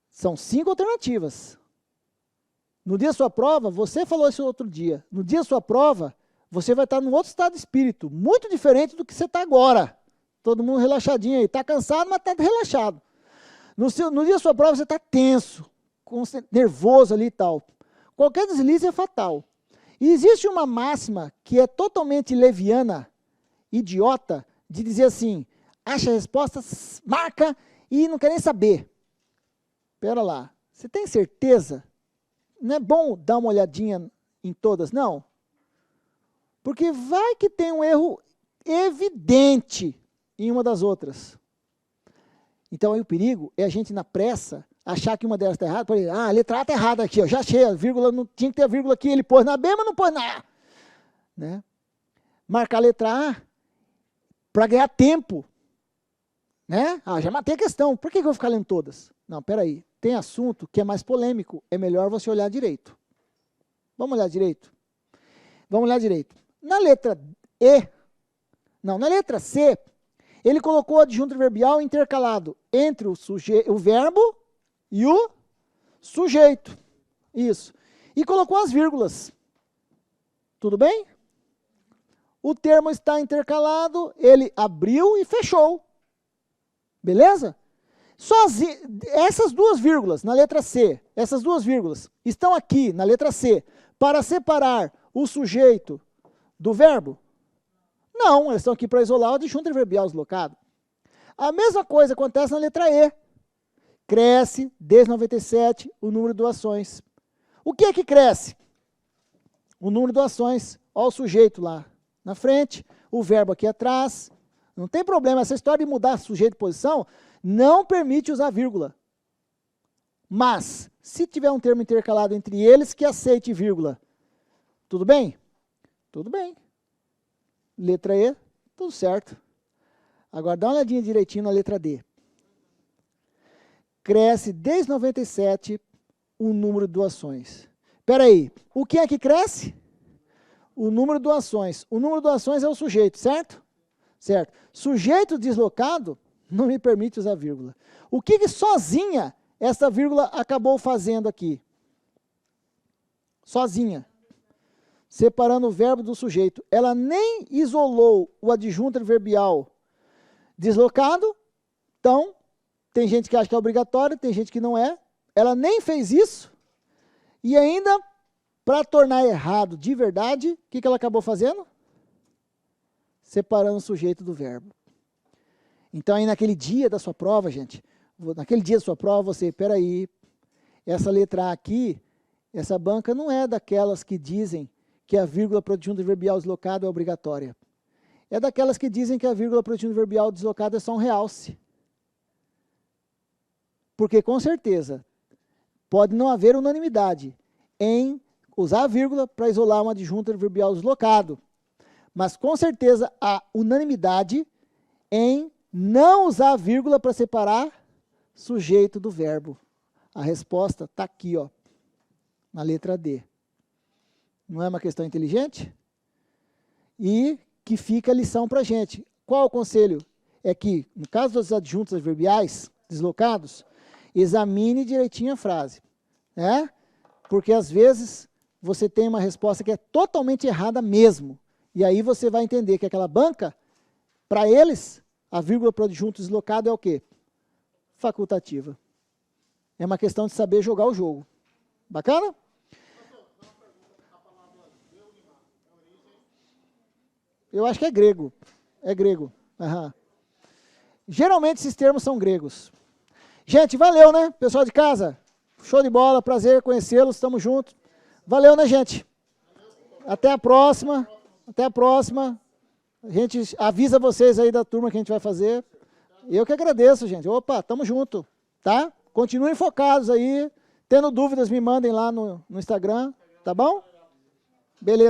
São 5 alternativas. No dia da sua prova, você falou isso outro dia, no dia da sua prova, você vai estar num outro estado de espírito, muito diferente do que você está agora. Todo mundo relaxadinho aí, está cansado, mas está relaxado. No dia da sua prova, você está tenso, nervoso ali e tal. Qualquer deslize é fatal. E existe uma máxima que é totalmente leviana, idiota, de dizer assim, acha a resposta, marca e não quer nem saber. Espera lá, você tem certeza? Não é bom dar uma olhadinha em todas, não? Porque vai que tem um erro evidente em uma das outras. Então aí o perigo é a gente na pressa achar que uma delas está errada, a letra A está errada aqui, ó, já achei, a vírgula, não tinha que ter a vírgula aqui, ele pôs na B, mas não pôs na A. Né? Marcar a letra A para ganhar tempo. Né? Já matei a questão, por que eu vou ficar lendo todas? Não, peraí, tem assunto que é mais polêmico, é melhor você olhar direito. Vamos olhar direito? Vamos olhar direito. Na letra na letra C, ele colocou o adjunto adverbial intercalado entre o verbo e o sujeito. Isso. E colocou as vírgulas. Tudo bem? O termo está intercalado, ele abriu e fechou. Beleza? Essas duas vírgulas na letra C, essas duas vírgulas estão aqui na letra C para separar o sujeito do verbo? Não, elas estão aqui para isolar o adjunto adverbial deslocado. A mesma coisa acontece na letra E. Cresce, desde 97, o número de doações. O que é que cresce? O número de doações. Olha o sujeito lá na frente, o verbo aqui atrás. Não tem problema, essa história de mudar sujeito de posição não permite usar vírgula. Mas, se tiver um termo intercalado entre eles que aceite vírgula, tudo bem? Tudo bem. Letra E, tudo certo. Agora dá uma olhadinha direitinho na letra D. Cresce desde 97 o número de doações. Espera aí, o que é que cresce? O número de doações. O número de doações é o sujeito, certo? Certo. Sujeito deslocado não me permite usar vírgula. O que sozinha essa vírgula acabou fazendo aqui? Sozinha. Separando o verbo do sujeito. Ela nem isolou o adjunto adverbial deslocado. Então, tem gente que acha que é obrigatório, tem gente que não é. Ela nem fez isso. E ainda, para tornar errado de verdade, o que ela acabou fazendo? Separando o sujeito do verbo. Então, aí naquele dia da sua prova, gente, naquele dia da sua prova, você, peraí, essa letra A aqui, essa banca não é daquelas que dizem que a vírgula para o adjunto adverbial deslocado é obrigatória. É daquelas que dizem que a vírgula para o adjunto adverbial deslocado é só um realce. Porque, com certeza, pode não haver unanimidade em usar a vírgula para isolar um adjunto adverbial deslocado. Mas, com certeza, há unanimidade em não usar a vírgula para separar sujeito do verbo. A resposta está aqui, ó, na letra D. Não é uma questão inteligente? E que fica a lição para a gente. Qual o conselho? É que, no caso dos adjuntos adverbiais deslocados, examine direitinho a frase. Né? Porque, às vezes, você tem uma resposta que é totalmente errada mesmo. E aí você vai entender que aquela banca, para eles, a vírgula para o adjunto deslocado é o quê? Facultativa. É uma questão de saber jogar o jogo. Bacana? Eu acho que é grego. É grego. Uhum. Geralmente esses termos são gregos. Gente, valeu, né? Pessoal de casa, show de bola, prazer conhecê-los, estamos juntos. Valeu, né, gente? Até a próxima. Até a próxima. A gente avisa vocês aí da turma que a gente vai fazer. Eu que agradeço, gente. Opa, tamo junto, tá? Continuem focados aí. Tendo dúvidas, me mandem lá no Instagram, tá bom? Beleza.